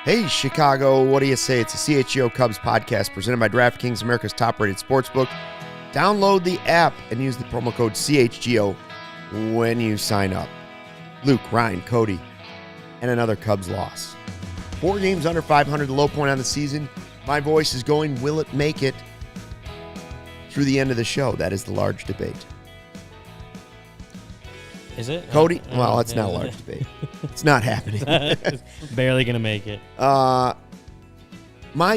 Hey, Chicago, what do you say? It's a CHGO Cubs podcast presented by DraftKings, America's top-rated sportsbook. Download the app and use the promo code CHGO when you sign up. Luke, Ryan, Cody, and another Cubs loss. 4 games under 500, the low point on the season. My voice is going, will it make it through the end of the show? That is the large debate. Is it? Cody? Well, it's not a large debate. It's not happening. Barely going to make it. My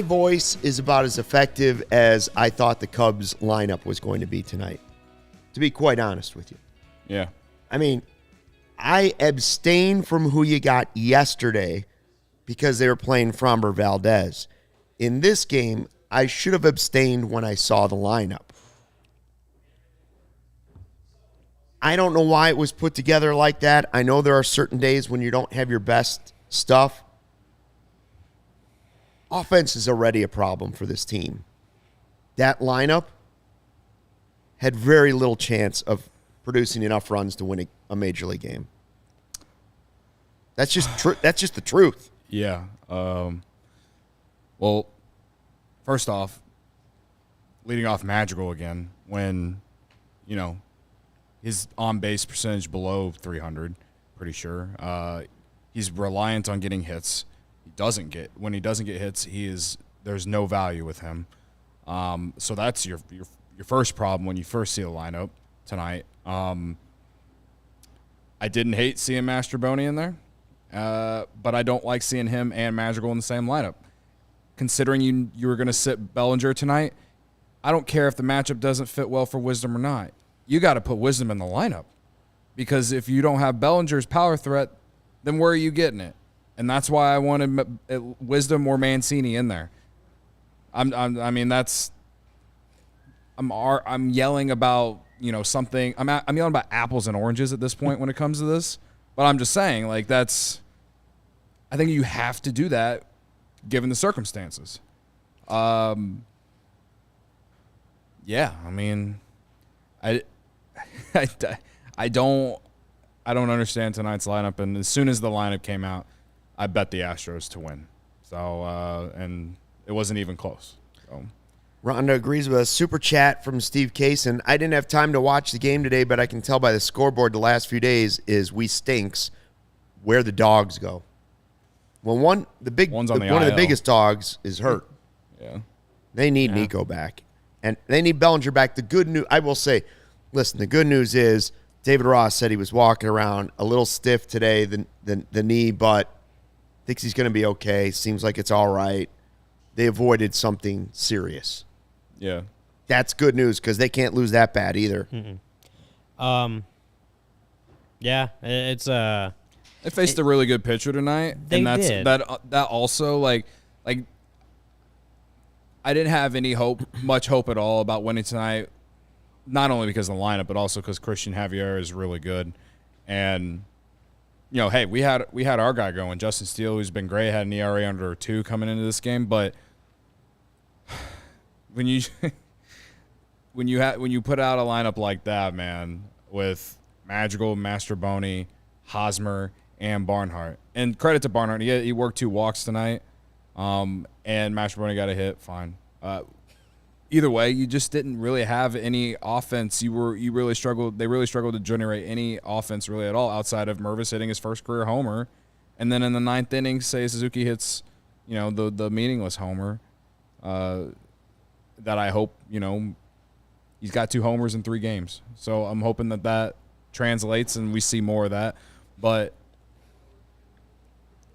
voice is about as effective as I thought the Cubs lineup was going to be tonight, to be quite honest with you. Yeah. I mean, I abstained from who you got yesterday because they were playing Framber Valdez. In this game, I should have abstained when I saw the lineup. I don't know why it was put together like that. I know there are certain days when you don't have your best stuff. Offense is already a problem for this team. That lineup had very little chance of producing enough runs to win a major league game. That's just that's just the truth. Yeah. Well, first off, leading off Madrigal again when, his on-base percentage below 300, pretty sure. He's reliant on getting hits. When he doesn't get hits, there's no value with him. So that's your first problem when you first see the lineup tonight. I didn't hate seeing Mastrobuoni in there, but I don't like seeing him and Madrigal in the same lineup. Considering you were going to sit Bellinger tonight, I don't care if the matchup doesn't fit well for Wisdom or not. You got to put Wisdom in the lineup, because if you don't have Bellinger's power threat, then where are you getting it? And that's why I wanted Wisdom or Mancini in there. I'm yelling about something. I'm yelling about apples and oranges at this point when it comes to this. But I'm just saying, I think you have to do that given the circumstances. Yeah, I don't understand tonight's lineup, and as soon as the lineup came out, I bet the Astros to win. So and it wasn't even close. So. Rhonda agrees with us. Super chat from Steve Kaysen. I didn't have time to watch the game today, but I can tell by the scoreboard the last few days is we stinks where the dogs go. Well, one of the biggest dogs is hurt. Yeah. They need Nico back. And they need Bellinger back. The good news, I will say, listen, the good news is David Ross said he was walking around a little stiff today, the knee, but thinks he's going to be okay. Seems like it's all right. They avoided something serious. Yeah. That's good news because they can't lose that bad either. Mm-mm. Yeah, it's They faced a really good pitcher tonight, they and did. that also I didn't have much hope at all about winning tonight. Not only because of the lineup, but also because Christian Javier is really good, and hey, we had our guy going, Justin Steele, who's been great, had an ERA under 2 coming into this game, but when you put out a lineup like that, man, with Madrigal, Mastrobuoni, Hosmer, and Barnhart, and credit to Barnhart, he worked 2 walks tonight, and Mastrobuoni got a hit, fine. Either way, you just didn't really have any offense. They really struggled to generate any offense really at all outside of Mervis hitting his first career homer, and then in the 9th inning, Seiya Suzuki hits, the meaningless homer. That I hope he's got 2 homers in 3 games. So I'm hoping that translates and we see more of that. But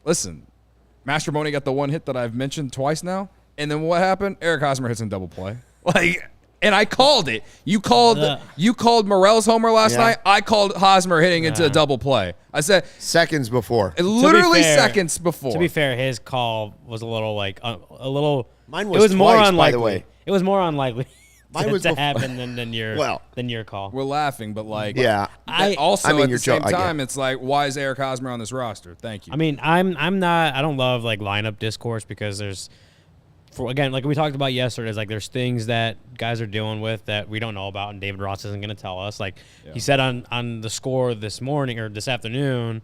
listen, Mastrobuoni got the 1 hit that I've mentioned twice now. And then what happened? Eric Hosmer hits in double play. And I called it. You called Morel's homer last night. I called Hosmer hitting into a double play. I said seconds before. Literally seconds before. To be fair, his call was a little Mine was twice, more unlikely. by the way. It was more unlikely to happen than your call. We're laughing, but yeah. At the same time, it's why is Eric Hosmer on this roster? Thank you. I mean, I don't love lineup discourse because there's, again, like we talked about yesterday, there's things that guys are dealing with that we don't know about, and David Ross isn't going to tell us. He said on the score this morning or this afternoon,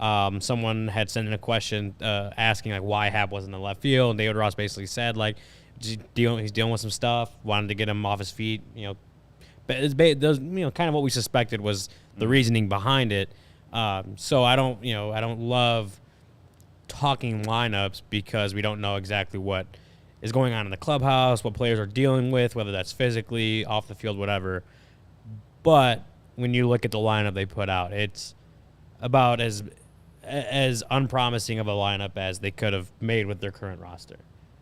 Someone had sent in a question asking like why Hap wasn't in the left field, and David Ross basically said like he's dealing with some stuff, wanted to get him off his feet, but it's kind of what we suspected was the reasoning behind it. So I don't love talking lineups because we don't know exactly what is going on in the clubhouse, what players are dealing with, whether that's physically, off the field, whatever. But when you look at the lineup they put out, it's about as unpromising of a lineup as they could have made with their current roster.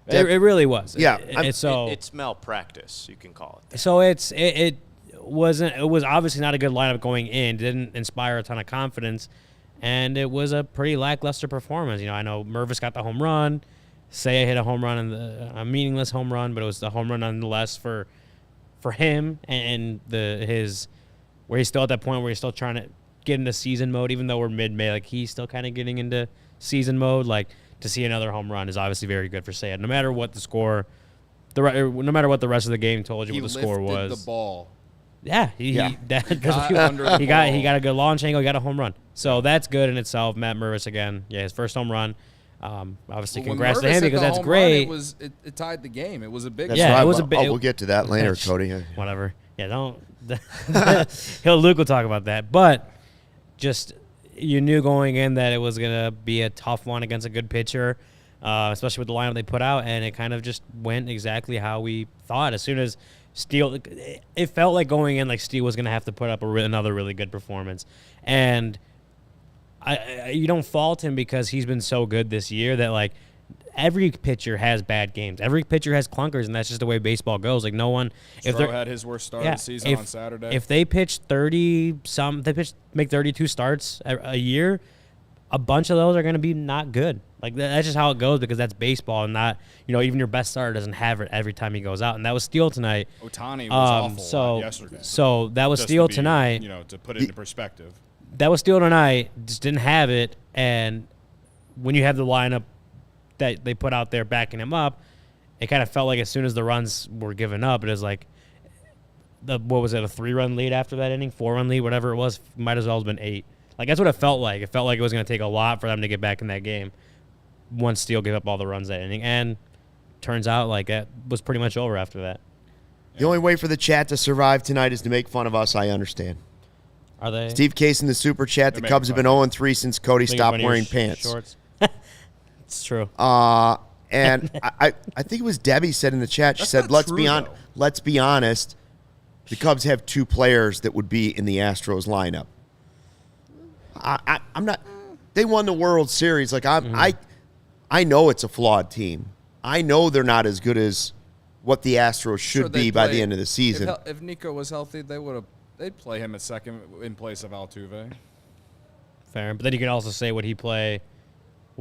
It really was. Yeah, it's malpractice, you can call it. So it was obviously not a good lineup going in. Didn't inspire a ton of confidence, and it was a pretty lackluster performance. I know Mervis got the home run. Seiya hit a home run, a meaningless home run, but it was the home run nonetheless for him and where he's still at that point where he's still trying to get into season mode, even though we're mid-May. Like, he's still kind of getting into season mode. Like, to see another home run is obviously very good for Seiya. No matter what the score, no matter what the rest of the game told you what the score was. He lifted the ball. Yeah, he got a good launch angle. He got a home run, so that's good in itself. Matt Mervis again, his first home run. Obviously, congrats to him because that's great. It tied the game. It was a big. It was a big. We'll get to that later, Cody. Whatever. Yeah, don't. Luke will talk about that, but just you knew going in that it was gonna be a tough one against a good pitcher, especially with the lineup they put out, and it kind of just went exactly how we thought. As soon as Steele, it felt like going in like Steele was gonna have to put up another really good performance, and you don't fault him because he's been so good this year that like every pitcher has bad games. Every pitcher has clunkers, and that's just the way baseball goes. Like no one. If they had his worst start of the season on Saturday. If they pitch make 32 starts a year, a bunch of those are going to be not good. Like that's just how it goes because that's baseball, and not even your best starter doesn't have it every time he goes out. And that was Steele tonight. Ohtani was awful yesterday. So that was Steele tonight. To put it into perspective. That was Steele tonight. Just didn't have it, and when you have the lineup that they put out there backing him up, it kind of felt like as soon as the runs were given up, it was like a 3-run lead after that inning, 4-run lead, whatever it was, might as well have been 8. Like that's what it felt like. It felt like it was going to take a lot for them to get back in that game once Steele gave up all the runs that inning, and turns out like it was pretty much over after that. The only way for the chat to survive tonight is to make fun of us. I understand. Are they? Steve Case in the super chat. The Cubs have been 0-3 since Cody stopped wearing pants. Shorts. It's true. And I think it was Debbie said in the chat. She said, "Let's be honest. The Cubs have 2 players that would be in the Astros lineup." I'm not. They won the World Series. Like I know it's a flawed team. I know they're not as good as what the Astros should be by the end of the season. If Nico was healthy, they'd play him at second in place of Altuve. Fair, but then you could also say, would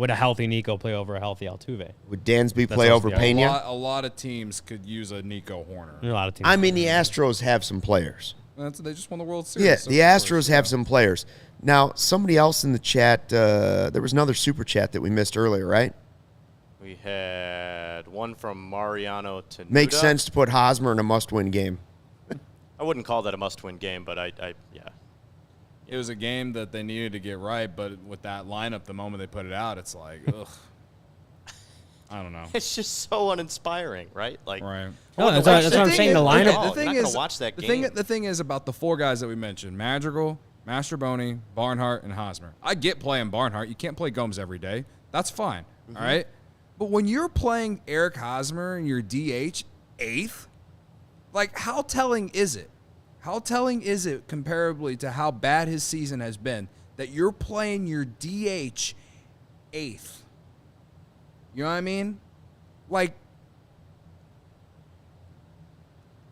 a healthy Nico play over a healthy Altuve? Would Dansby play over Pena? A lot of teams could use a Nico Horner. A lot of teams. I mean, the Astros have some players. They just won the World Series. Yeah, the Astros have some players. Now, somebody else in the chat, there was another super chat that we missed earlier, right? We had one from Mariano Tenuta. Makes sense to put Hosmer in a must-win game. I wouldn't call that a must-win game, but yeah. It was a game that they needed to get right, but with that lineup, the moment they put it out, it's like, ugh. I don't know. It's just so uninspiring, right? Like, right. No, that's what I'm saying. The lineup. The thing is, watch that game. The thing is about the 4 guys that we mentioned: Madrigal, Mastroboni, Barnhart, and Hosmer. I get playing Barnhart. You can't play Gomes every day. That's fine. All right. But when you're playing Eric Hosmer and your DH 8th, like how telling is it? How telling is it comparably to how bad his season has been that you're playing your DH 8th? You know what I mean? Like,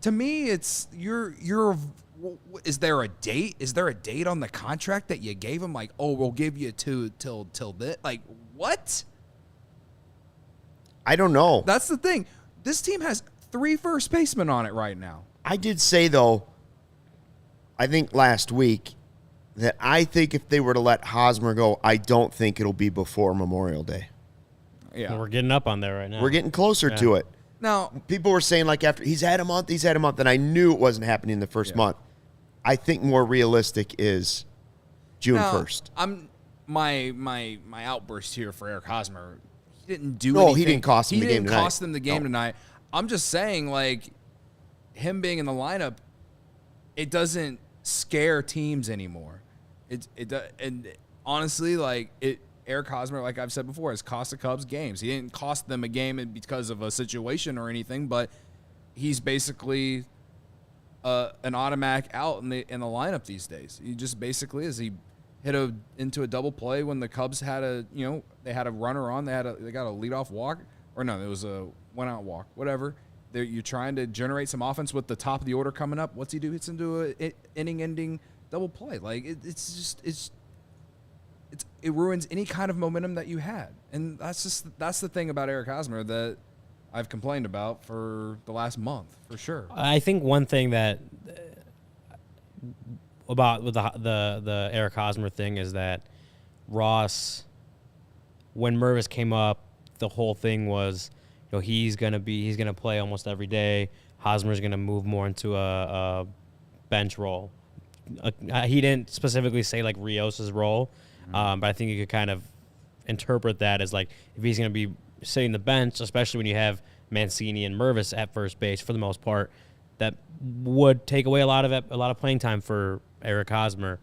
to me, it's is there a date? Is there a date on the contract that you gave him? Like, oh, we'll give you till this. Like, what? I don't know. That's the thing. This team has 3 first basemen on it right now. I did say, though, I think last week, that I think if they were to let Hosmer go, I don't think it'll be before Memorial Day. Yeah. Well, we're getting up on there right now. We're getting closer to it. Now, people were saying, like, after he's had a month, and I knew it wasn't happening the first month. I think more realistic is June 1st. my outburst here for Eric Hosmer, he didn't do No, anything. he didn't cost them the game He didn't tonight. cost them the game tonight. I'm just saying, like, him being in the lineup, it doesn't scare teams anymore. And honestly, like, Eric Hosmer, like I've said before, has cost the Cubs games. He didn't cost them a game because of a situation or anything, but he's basically an automatic out in the lineup these days. He just basically is. He hit into a double play when the Cubs had they had a runner on. They got a leadoff walk, or no, it was a one out walk, whatever. You're trying to generate some offense with the top of the order coming up. What's he do? It's into a inning-ending double play. Like it ruins any kind of momentum that you had, and that's the thing about Eric Hosmer that I've complained about for the last month, for sure. I think one thing that about with the Eric Hosmer thing is that Ross, when Mervis came up, the whole thing was, he's gonna play almost every day. Hosmer's gonna move more into a bench role. He didn't specifically say like Rios' role, but I think you could kind of interpret that as like if he's gonna be sitting the bench, especially when you have Mancini and Mervis at first base for the most part, that would take away a lot of playing time for Eric Hosmer.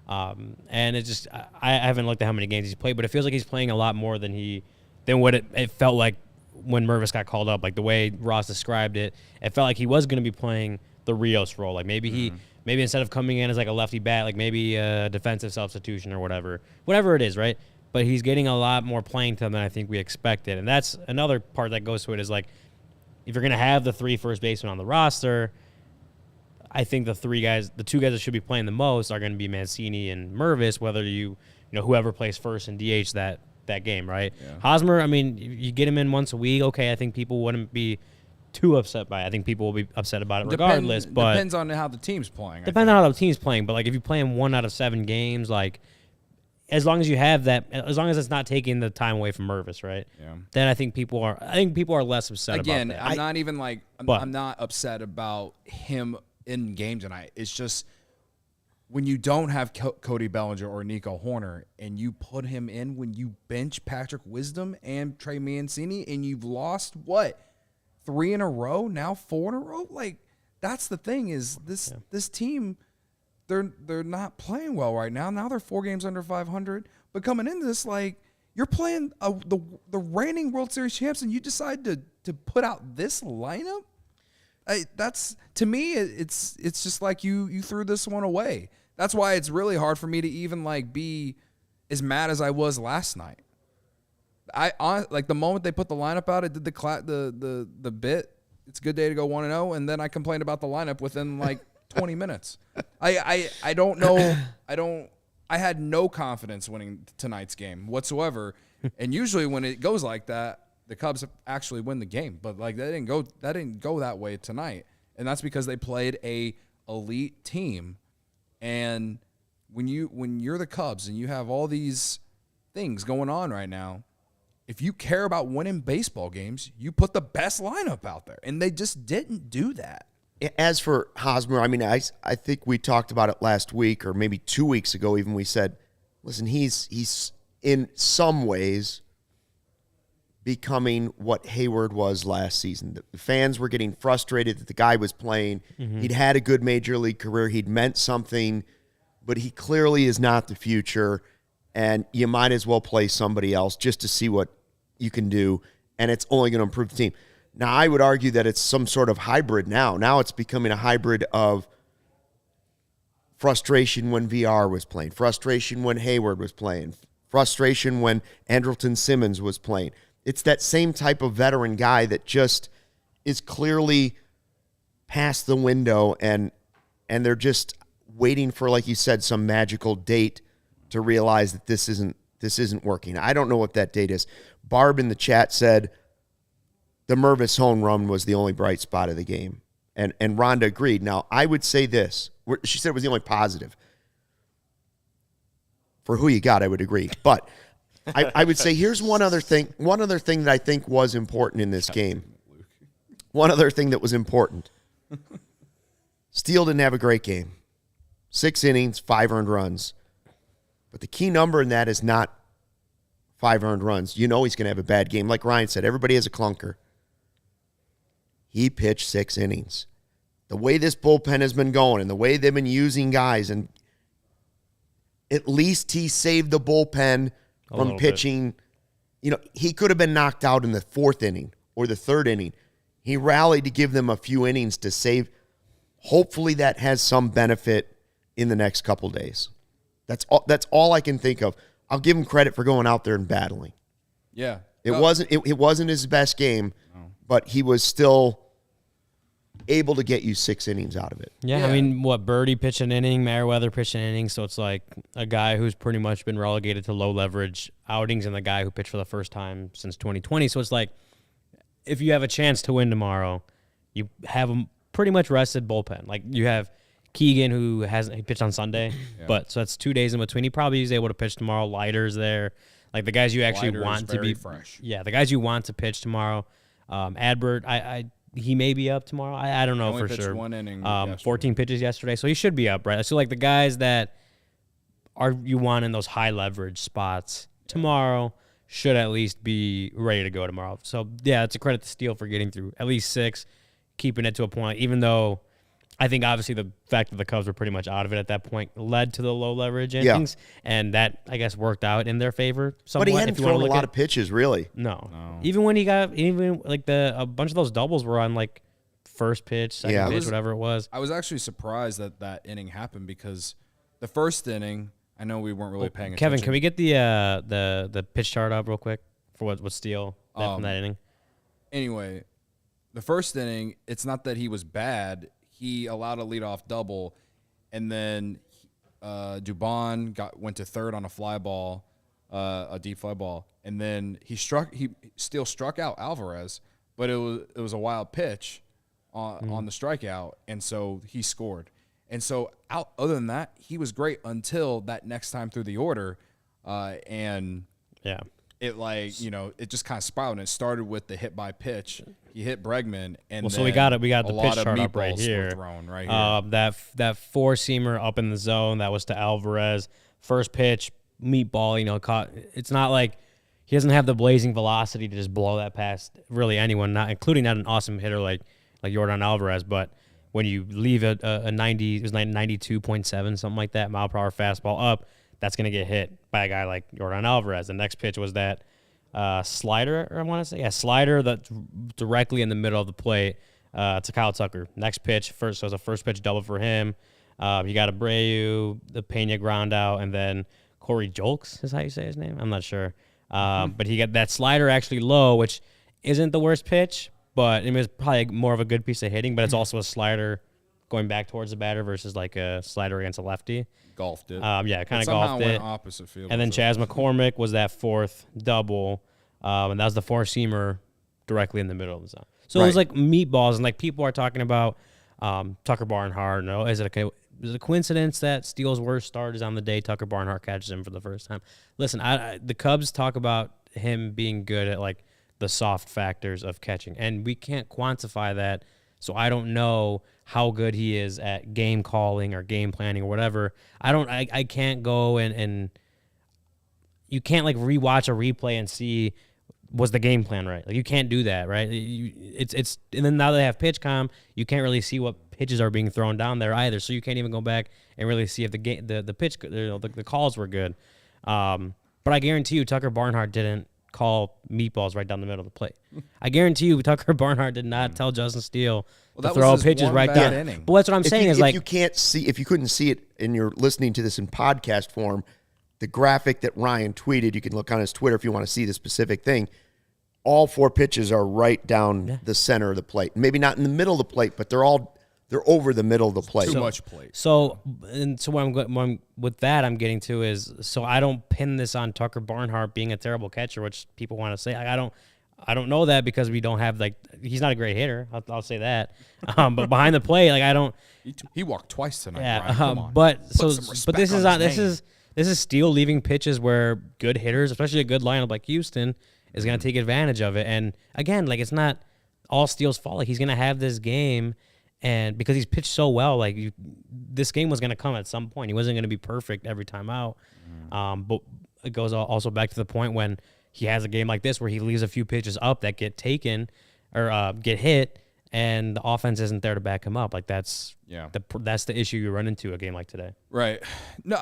And it just I haven't looked at how many games he's played, but it feels like he's playing a lot more than what it felt like when Mervis got called up. Like the way Ross described it, it felt like he was going to be playing the Rios role. Like maybe maybe instead of coming in as like a lefty bat, like maybe a defensive substitution or whatever it is, right? But he's getting a lot more playing time than I think we expected. And that's another part that goes to it is like, if you're going to have the 3 first basemen on the roster, I think the 2 guys that should be playing the most are going to be Mancini and Mervis, whether whoever plays first and DH that game, right? Yeah. Hosmer, I mean, you get him in once a week, okay, I think people wouldn't be too upset by it. I think people will be upset about it regardless. But depends on how the team's playing. Depends on how the team's playing. But, like, if you play him 1 out of 7 games, like, as long as you have that, as long as it's not taking the time away from Mervis, right? Yeah. Then I think people are less upset about that. Again, I'm not even like I'm not upset about him in game tonight. It's just when you don't have Cody Bellinger or Nico Horner and you put him in when you bench Patrick Wisdom and Trey Mancini and you've lost 3 in a row, now 4 in a row? Like, that's the thing is this team, they're not playing well right now. Now they're 4 games under 500. But coming into this, like, you're playing the reigning World Series champs and you decide to put out this lineup? That's, to me, it's just like you threw this one away. That's why it's really hard for me to even like be as mad as I was last night. Like the moment they put the lineup out, I did the bit. It's a good day to go 1-0, and then I complained about the lineup within like 20 minutes. I don't know. I had no confidence winning tonight's game whatsoever. And usually when it goes like that, the Cubs actually win the game. But like that didn't go that way tonight, and that's because they played a elite team. And when you're the Cubs and you have all these things going on right now, if you care about winning baseball games, you put the best lineup out there, and they just didn't do that. As for Hosmer, I mean, I think we talked about it last week or maybe 2 weeks ago. Even we said, listen, he's in some ways becoming what Hayward was last season. The fans were getting frustrated that the guy was playing. Mm-hmm. He'd had a good major league career. He'd meant something, but he clearly is not the future, and you might as well play somebody else just to see what you can do, and it's only going to improve the team. Now, I would argue that it's some sort of hybrid now. Now it's becoming a hybrid of frustration when VR was playing, frustration when Hayward was playing, frustration when Andrelton Simmons was playing. It's that same type of veteran guy that just is clearly past the window, and they're just waiting for, like you said, some magical date to realize that this isn't working. I don't know what that date is. Barb in the chat said the Mervis home run was the only bright spot of the game, and Rhonda agreed. Now, I would say this. She said it was the only positive. For who you got, I would agree. But I would say here's one other thing. One other thing that I think was important in this game. One other thing that was important. Steele didn't have a great game. 6 innings, 5 earned runs. But the key number in that is not 5 earned runs. You know he's going to have a bad game. Like Ryan said, everybody has a clunker. He pitched 6 innings. The way this bullpen has been going and the way they've been using guys, and at least he saved the bullpen from pitching. You know, he could have been knocked out in the 4th inning or the 3rd inning. He rallied to give them a few innings to save. Hopefully that has some benefit in the next couple days. That's all I can think of. I'll give him credit for going out there and battling. Yeah. It wasn't his best game, but he was still able to get you 6 innings out of it. Yeah, I mean, Birdie pitched an inning, Merriweather pitched an inning, so it's like a guy who's pretty much been relegated to low leverage outings and the guy who pitched for the first time since 2020. So it's like, if you have a chance to win tomorrow, you have a pretty much rested bullpen. Like, you have Keegan, he pitched on Sunday, but so that's 2 days in between. He probably is able to pitch tomorrow. Leiter's there. Like, the guys you actually want to be fresh. Yeah, the guys you want to pitch tomorrow. Adbert, he may be up tomorrow. I don't know for sure. 1 inning 14 pitches yesterday, so he should be up, right? So, like, the guys that you want in those high leverage spots tomorrow should at least be ready to go tomorrow. So, yeah, it's a credit to Steele for getting through at least 6, keeping it to a point, even though I think obviously the fact that the Cubs were pretty much out of it at that point led to the low leverage innings, and that, I guess, worked out in their favor somewhat. But he hadn't thrown a lot of pitches, really. No. Even when he got, like, a bunch of those doubles were on, like, first pitch, second pitch, whatever it was. I was actually surprised that inning happened because the first inning, I know we weren't really paying attention. Kevin, can we get the pitch chart up real quick for what Steele did from that inning? Anyway, the first inning, it's not that he was bad. He allowed a leadoff double, and then Dubon went to third on a fly ball, a deep fly ball, and then Steele struck out Alvarez, but it was a wild pitch on the strikeout, and so he scored. And so other than that, he was great until that next time through the order, and it it just kind of spiraled. And it started with the hit by pitch. He hit Bregman, and so we got the pitch chart up right here. Thrown right here. That 4-seamer up in the zone that was to Alvarez. First pitch, meatball. Caught. It's not like he doesn't have the blazing velocity to just blow that past really anyone, not including not an awesome hitter like Yordan Alvarez. But when you leave a 90, it was like 92.7, something like that, mile per hour fastball up, that's going to get hit by a guy like Yordan Alvarez. The next pitch was that slider, I want to say. Yeah, slider that's directly in the middle of the plate to Kyle Tucker. Next pitch, so it was a first pitch double for him. You got Abreu, the Pena ground out, and then Corey Julks is how you say his name? I'm not sure. But he got that slider actually low, which isn't the worst pitch, but it was probably more of a good piece of hitting, but it's also a slider going back towards the batter versus like a slider against a lefty. Golfed it. Kind of golfed went it. Opposite field. And then Chas McCormick was that 4th double, and that was the 4-seamer directly in the middle of the zone. So it was like meatballs, and like people are talking about Tucker Barnhart. No, is it a coincidence that Steele's worst start is on the day Tucker Barnhart catches him for the first time? Listen, the Cubs talk about him being good at like the soft factors of catching, and we can't quantify that. So I don't know how good he is at game calling or game planning or whatever. I can't go and you can't like rewatch a replay and see was the game plan right. Like you can't do that, right? It's and then now they have PitchCom, you can't really see what pitches are being thrown down there either. So you can't even go back and really see if the pitch the calls were good. But I guarantee you Tucker Barnhart didn't call meatballs right down the middle of the plate. I guarantee you Tucker Barnhart did not tell Justin Steele to throw pitches right down. Inning. But that's what I'm saying is like if you couldn't see it and you're listening to this in podcast form, the graphic that Ryan tweeted, you can look on his Twitter if you want to see the specific thing. All 4 pitches are right down the center of the plate. Maybe not in the middle of the plate, but they're over the middle of the plate. Too much plate. So with that I'm getting to is, so I don't pin this on Tucker Barnhart being a terrible catcher, which people want to say. I don't know that because we don't have he's not a great hitter. I'll say that. But behind the plate, I don't. He walked twice tonight. Yeah. Brian, come on. But this is Steele leaving pitches where good hitters, especially a good lineup like Houston, is going to take advantage of it. And again, it's not all Steele's fault. He's going to have this game. And because he's pitched so well, like this game was going to come at some point. He wasn't going to be perfect every time out. But it goes also back to the point when he has a game like this where he leaves a few pitches up that get taken or get hit, and the offense isn't there to back him up. Like that's the issue you run into a game like today. Right. No,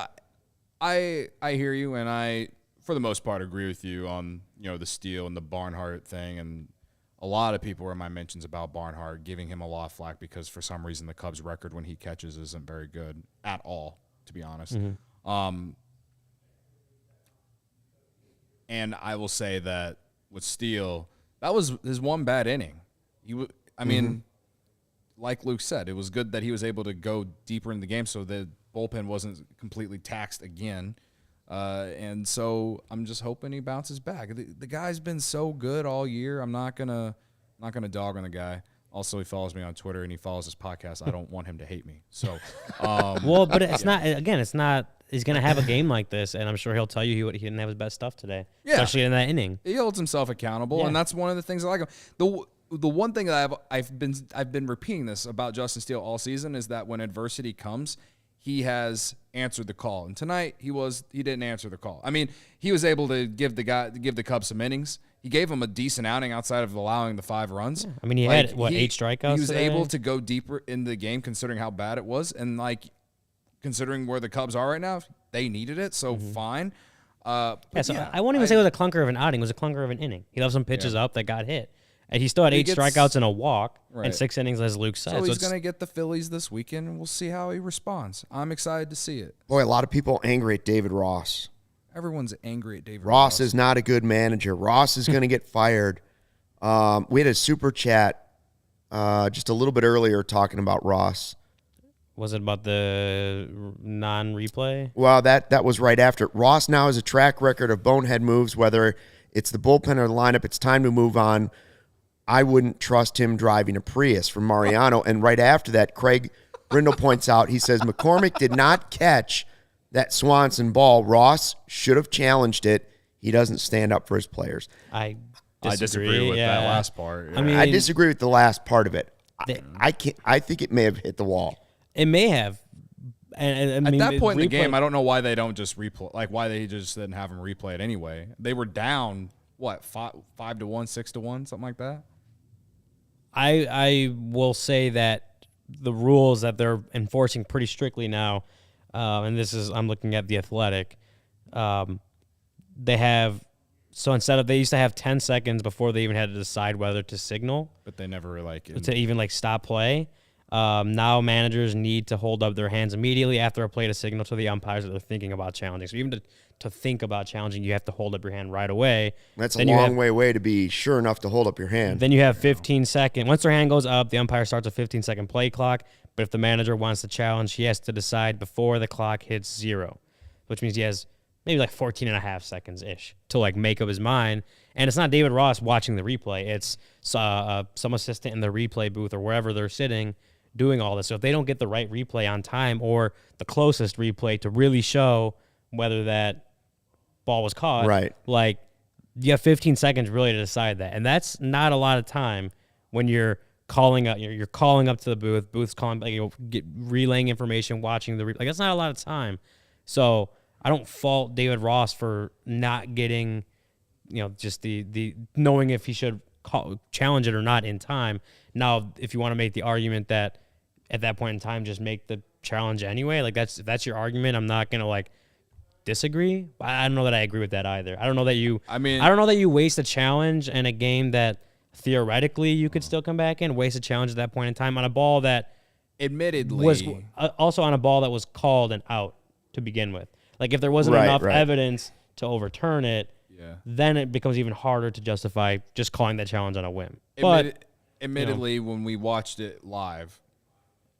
I hear you, and I for the most part agree with you on the Steele and the Barnhart thing, and a lot of people were in my mentions about Barnhart giving him a lot of flack because for some reason the Cubs record when he catches isn't very good at all, to be honest. And I will say that with Steele, that was his one bad inning. I mean, like Luke said, it was good that he was able to go deeper in the game so the bullpen wasn't completely taxed again. And so I'm just hoping he bounces back. The guy's been so good all year. I'm not gonna dog on the guy. Also, he follows me on Twitter and he follows his podcast. I don't want him to hate me. So, well, but it's not. Again, it's not. He's gonna have a game like this, and I'm sure he'll tell you he didn't have his best stuff today, especially in that inning. He holds himself accountable, and that's one of the things I like him. The one thing that I've been repeating this about Justin Steele all season is that when adversity comes, he has answered the call. And tonight he didn't answer the call. I mean, he was able to give the Cubs some innings. He gave him a decent outing outside of allowing the 5 runs. Yeah. I mean, he had 8 strikeouts. He was today? able to go deeper in the game considering how bad it was, and considering where the Cubs are right now, they needed it. So fine. I won't even say it was a clunker of an outing. It was a clunker of an inning. He left some pitches up that got hit. And he still had 8 strikeouts and a walk and 6 innings, as Luke said. So he's going to get the Phillies this weekend, and we'll see how he responds. I'm excited to see it. Boy, a lot of people angry at David Ross. Everyone's angry at David Ross. Ross is not a good manager. Ross is going to get fired. We had a super chat just a little bit earlier talking about Ross. Was it about the non-replay? Well, that was right after. Ross now has a track record of bonehead moves, whether it's the bullpen or the lineup. It's time to move on. I wouldn't trust him driving a Prius from Mariano. And right after that, Craig Brindle points out, he says, McCormick did not catch that Swanson ball. Ross should have challenged it. He doesn't stand up for his players. I disagree with that last part. Yeah. I mean, I disagree with the last part of it. I think it may have hit the wall. It may have. And at that point in the game, I don't know why they don't just replay. Like why they just didn't have him replay it anyway. They were down 5-1, 6-1, something like that. I will say that the rules that they're enforcing pretty strictly now, and I'm looking at The Athletic, they have, so they used to have 10 seconds before they even had to decide whether to signal. But they never to even stop play. Now managers need to hold up their hands immediately after a play to signal to the umpires that they're thinking about challenging. So even to think about challenging, you have to hold up your hand right away. That's a long way to be sure enough to hold up your hand. Then you have 15 seconds. Once their hand goes up, the umpire starts a 15-second play clock. But if the manager wants to challenge, he has to decide before the clock hits 0, which means he has maybe 14 and a half seconds-ish to make up his mind. And it's not David Ross watching the replay. It's some assistant in the replay booth or wherever they're sitting doing all this. So if they don't get the right replay on time or the closest replay to really show whether that ball was caught, right? You have 15 seconds really to decide that. And that's not a lot of time when you're calling up, you're calling up to the booth's calling, relaying information, watching the replay. That's not a lot of time. So I don't fault David Ross for not getting, just the knowing if he should challenge it or not in time. Now, if you want to make the argument that at that point in time, just make the challenge anyway, if that's your argument, I'm not gonna disagree. I don't know that I agree with that either. I don't know that you waste a challenge in a game that theoretically you could still come back in, waste a challenge at that point in time on a ball that admittedly was also on a ball that was called an out to begin with. If there wasn't enough evidence to overturn it, then it becomes even harder to justify just calling that challenge on a whim. Admittedly, when we watched it live,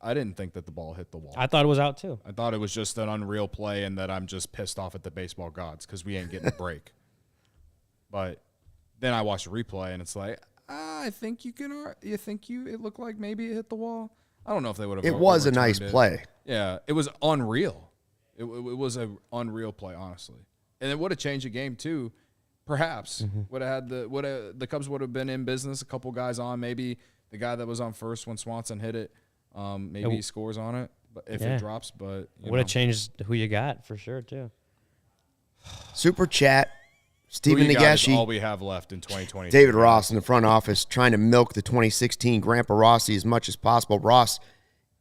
I didn't think that the ball hit the wall. I thought it was out too. I thought it was just an unreal play and that I'm just pissed off at the baseball gods because we ain't getting a break. But then I watched the replay and it's I think it looked like maybe it hit the wall. I don't know if they would have. It was a nice play. Yeah, it was unreal. It was an unreal play, honestly, and it would have changed the game too. Perhaps would have had the Cubs would have been in business. A couple guys on, maybe the guy that was on first when Swanson hit it. Maybe he scores on it, but if it drops, but would have changed who you got for sure too. Super chat. Stephen Who you got is Nagashi. all we have left in 2020. David Ross in the front office trying to milk the 2016 Grandpa Rossi as much as possible. Ross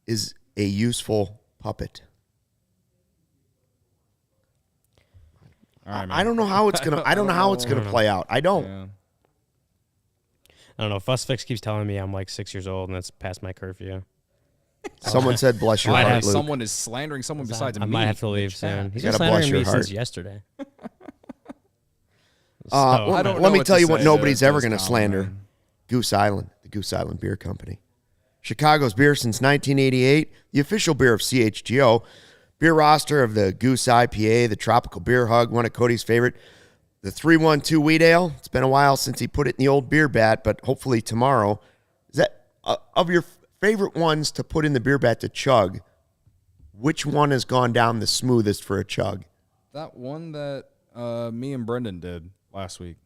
is a useful puppet. All right, man. I don't know how it's gonna. I don't know how it's gonna play out. I don't. Yeah. I don't know. Fussfix keeps telling me I'm like 6 years old and that's past my curfew. Someone said, "Bless your Might heart, have Luke." someone is slandering someone besides me. I might have to leave soon. He's been gotta bless slandering me your heart. since yesterday. I don't know let me what tell to you what say nobody's to ever this going to comment, slander. man. Goose Island, the Goose Island Beer Company. Chicago's beer since 1988, the official beer of CHGO. Beer roster of the Goose IPA, the Tropical Beer Hug, one of Cody's favorite. The 312 Wheat Ale. It's been a while since he put it in the old beer bat, but hopefully tomorrow. Is that of your favorite ones to put in the beer bat to chug, which one has gone down the smoothest for a chug? That one that me and Brendan did last week.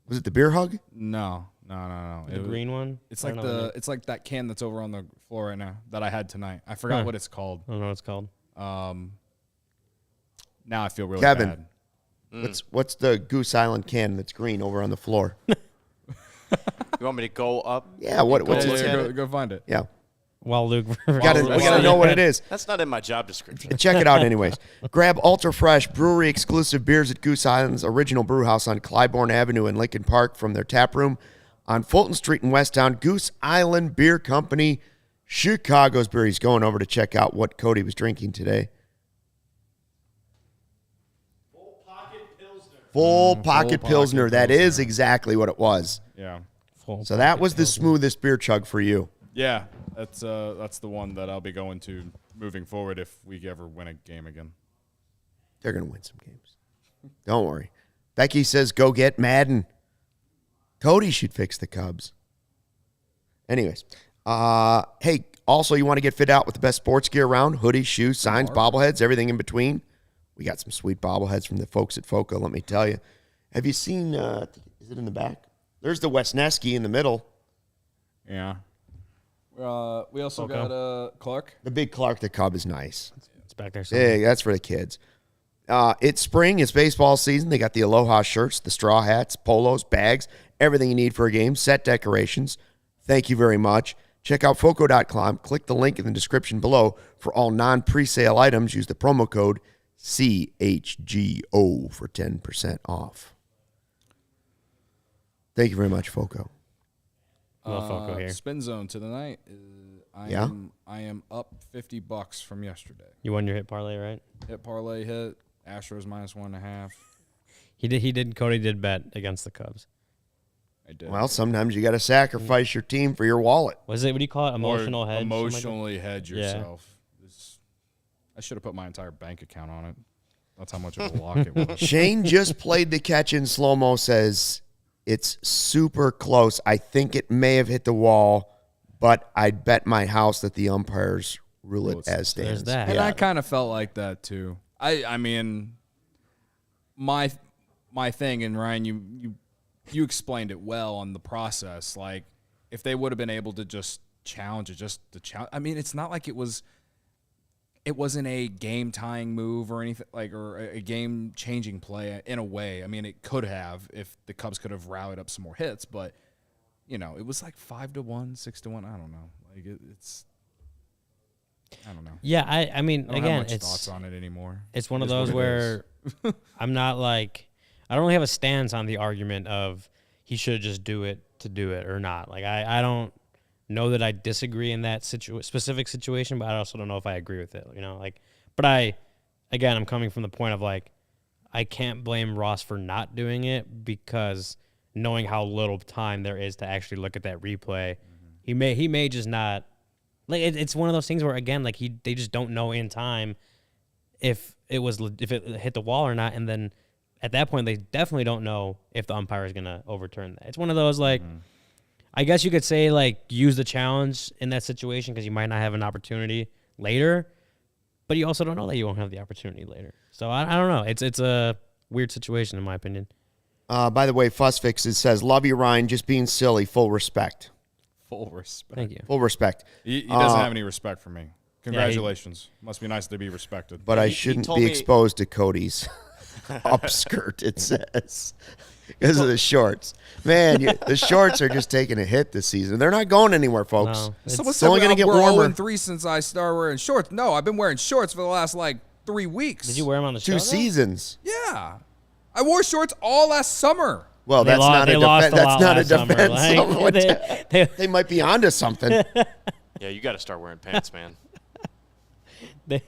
Was it the Beer Hug? No. The green one? It's I like don't know what it's like that can that's over on the floor right now that I had tonight. I forgot what it's called. I don't know what it's called. Now I feel really Kevin. bad. What's the Goose Island can that's green over on the floor? You want me to go up? Yeah, what's Go, it? go find it. Yeah. Well, Luke, We gotta know what it is. That's not in my job description. Check it out anyways. Grab ultra fresh brewery exclusive beers at Goose Island's original brew house on Clybourne Avenue in Lincoln Park from their tap room on Fulton Street in Westtown. Goose Island Beer Company, Chicago's beer. He's going over to check out what Cody was drinking today. Full pocket Pilsner. That is exactly what it was. Yeah. So that was the smoothest beer chug for you. Yeah. That's the one that I'll be going to moving forward if we ever win a game again. They're going to win some games. Don't worry. Becky says, go get Madden. Cody should fix the Cubs. Anyways. Hey, also, you want to get fit out with the best sports gear around? Hoodies, shoes, signs, bobbleheads, everything in between. We got some sweet bobbleheads from the folks at FOCO, let me tell you. Have you seen, is it in the back? There's the Wesneski in the middle. Yeah. We also got Clark. The big Clark the Cub is nice. It's back there somewhere. Yeah, that's for the kids. It's spring. It's baseball season. They got the Aloha shirts, the straw hats, polos, bags, everything you need for a game, set decorations. Thank you very much. Check out FOCO.com. Click the link in the description below for all non-presale items. Use the promo code CHGO for 10% off. Thank you very much, FOCO. Love FOCO here. Spin zone to the night. I am up $50 from yesterday. You won your hit parlay, right? Hit parlay hit. Astros -1.5. Cody did bet against the Cubs. I did. Well, sometimes you got to sacrifice your team for your wallet. Was it, what do you call it? Emotional hedge? Emotionally hedge Yeah. yourself. I should have put my entire bank account on it. That's how much of a lock it was. Shane just played the catch in slow-mo, says it's super close. I think it may have hit the wall, but I'd bet my house that the umpires rule it as stands. There's that. And I kind of felt like that too. I mean, my thing, and Ryan, you explained it well on the process. Like, if they would have been able to just challenge it, just to challenge. I mean, it's not like it wasn't a game-tying move or anything, like, or a game-changing play in a way. I mean, it could have if the Cubs could have rallied up some more hits, but it was like 5-1, 6-1. I don't know. Like I don't know. Yeah, I mean, I don't again, have much it's thoughts on it anymore. It's one of It is those what it where I'm not like, I don't really have a stance on the argument of he should just do it to do it or not. Like, I don't know that I disagree in that specific situation, but I also don't know if I agree with it, but I'm coming from the point of, like, I can't blame Ross for not doing it because knowing how little time there is to actually look at that replay, he may just not, like, it's one of those things where, again, like, they just don't know in time if it hit the wall or not, and then at that point they definitely don't know if the umpire is going to overturn that. It's one of those, like, I guess you could say, like, use the challenge in that situation because you might not have an opportunity later, but you also don't know that you won't have the opportunity later. So I don't know. It's a weird situation in my opinion. By the way, Fussfix says, love you, Ryan, just being silly, full respect. Full respect. Thank you. Full respect. He doesn't have any respect for me. Congratulations. Must be nice to be respected. But I he shouldn't told be me- exposed to Cody's upskirt, it says, because of the shorts. Man, the shorts are just taking a hit this season. They're not going anywhere, folks. No, It's only going to get we're warmer. 0-3 since I started wearing shorts. No, I've been wearing shorts for the last, 3 weeks. Did you wear them on the show? 2 though? seasons. Yeah. I wore shorts all last summer. Well, They that's lost, not they a lost defense. a That's lot not a last summer. defense. Like, They might be onto something. Yeah, you got to start wearing pants, man. they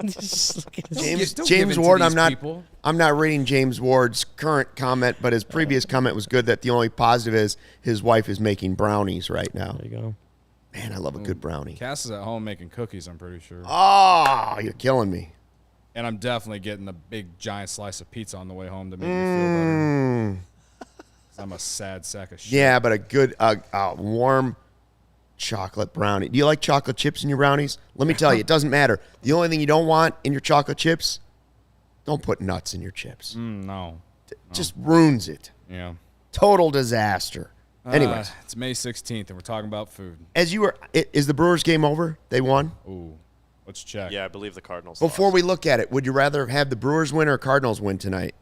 just look at his- James Don't give in to Ward, these I'm people. not reading James Ward's current comment, but his previous comment was good that the only positive is his wife is making brownies right now. There you go. Man, I love a good brownie. Cass is at home making cookies, I'm pretty sure. Oh, you're killing me. And I'm definitely getting a big, giant slice of pizza on the way home to make me feel better. 'Cause I'm a sad sack of shit. Yeah, but a good warm chocolate brownie. Do you like chocolate chips in your brownies? Let me tell you, it doesn't matter. The only thing you don't want in your chocolate chips, don't put nuts in your chips. No. It just ruins it. Yeah. Total disaster. Anyways, It's May 16th, and we're talking about food. as you were, is the Brewers game over? They won? Ooh. Let's check. Yeah, I believe the Cardinals Before lost. we look at it, would you rather have the Brewers win or Cardinals win tonight?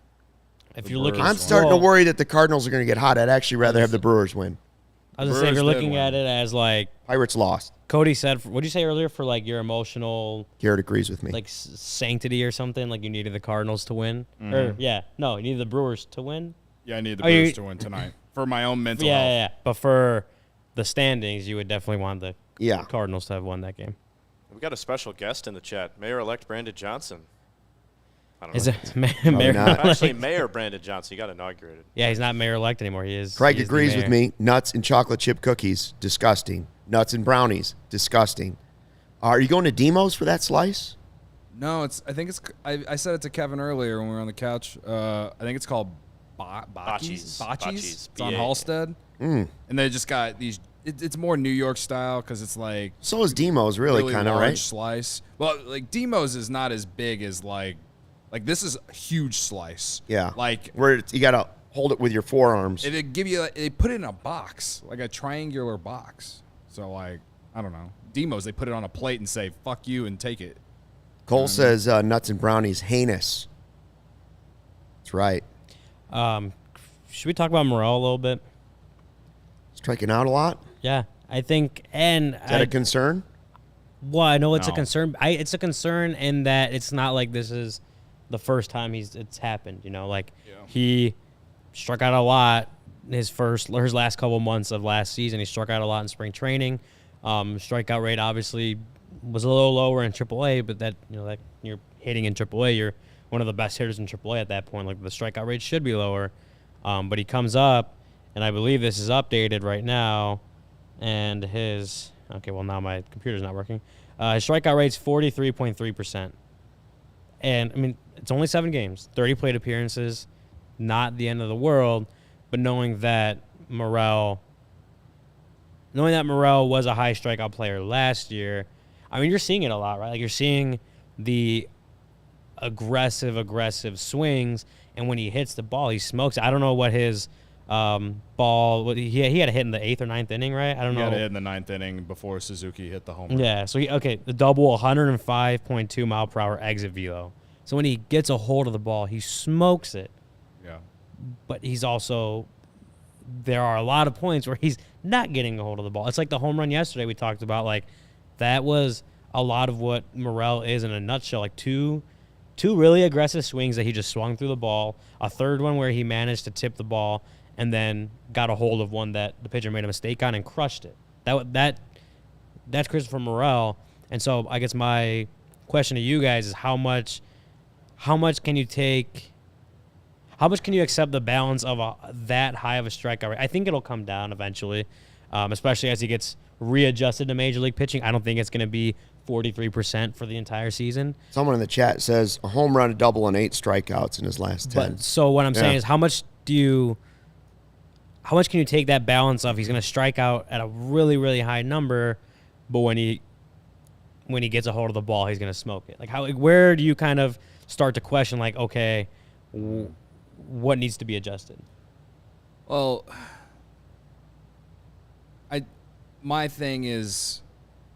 If you're looking, I'm starting to worry that the Cardinals are going to get hot. I'd actually rather have the Brewers win. I was gonna say if you're Brewers did looking win. at it as like Pirates lost. Cody said, what did you say earlier for like your emotional Garrett agrees with me. like sanctity or something? Like you needed the Cardinals to win, Mm-hmm. or no, you needed the Brewers to win. Yeah, I need the Oh, you- Brewers to win tonight for my own mental Yeah, health. yeah, yeah. But for the standings, you would definitely want the Yeah. Cardinals to have won that game. We got a special guest in the chat, Mayor-elect Brandon Johnson. I don't Is know. it mayor? not. Actually, Mayor Brandon Johnson. He got inaugurated. Yeah, he's not mayor-elect anymore. He is. Craig he is the agrees with mayor. me. Nuts and chocolate chip cookies, disgusting. Nuts and brownies, disgusting. Are you going to Demos for that slice? No, I think it's. I said it to Kevin earlier when we were on the couch. I think it's called Bocce's. Bocce's. Bocce's. It's on BA. Halstead, and they just got these. It's more New York style because it's like So is Demos, really kind of, large right? slice. Well, like Demos is not as big as like this is a huge slice. Yeah. Like Where you got to hold it with your forearms. they give you. They put it in a box, like a triangular box. So like I don't know. Demos, they put it on a plate and say "fuck you" and take it. Cole says nuts and brownies, heinous. That's right. Should we talk about Morel a little bit? Striking out a lot. Yeah, I think, and Is that a concern? well, I know it's a No. concern. It's a concern in that it's not like this is the first time it's happened. You know, like he struck out a lot his last couple months of last season. He struck out a lot in spring training. Strikeout rate obviously was a little lower in AAA, but that you're hitting in AAA, you're one of the best hitters in AAA at that point. Like the strikeout rate should be lower, but he comes up, and I believe this is updated right now. And now my computer's not working. His strikeout rate's 43.3%. And, I mean, it's only 7 games, 30 plate appearances, not the end of the world. But knowing that Morel was a high strikeout player last year, I mean, you're seeing it a lot, right? Like, you're seeing the aggressive swings, and when he hits the ball, he smokes it. I don't know what his ball. He had a hit in the 8th or 9th inning, right? I don't He know. got it in the 9th inning before Suzuki hit the home run. Yeah, so the double 105.2 mile per hour exit velo. So when he gets a hold of the ball, he smokes it. Yeah. But he's also, there are a lot of points where he's not getting a hold of the ball. It's like the home run yesterday we talked about. Like that was a lot of what Morel is in a nutshell. Like two really aggressive swings that he just swung through the ball. A third one where he managed to tip the ball and then got a hold of one that the pitcher made a mistake on and crushed it. That's Christopher Morel. And so I guess my question to you guys is how much can you take? How much can you accept the balance of that high of a strikeout rate? I think it'll come down eventually, especially as he gets readjusted to Major League pitching. I don't think it's going to be 43% for the entire season. Someone in the chat says a home run, a double, and 8 strikeouts in his last 10. But so what I'm saying Yeah. is how much can you take that balance of he's going to strike out at a really, really high number, but when he gets a hold of the ball, he's going to smoke it? Like where do you kind of start to question, like, okay, what needs to be adjusted? Well, my thing is,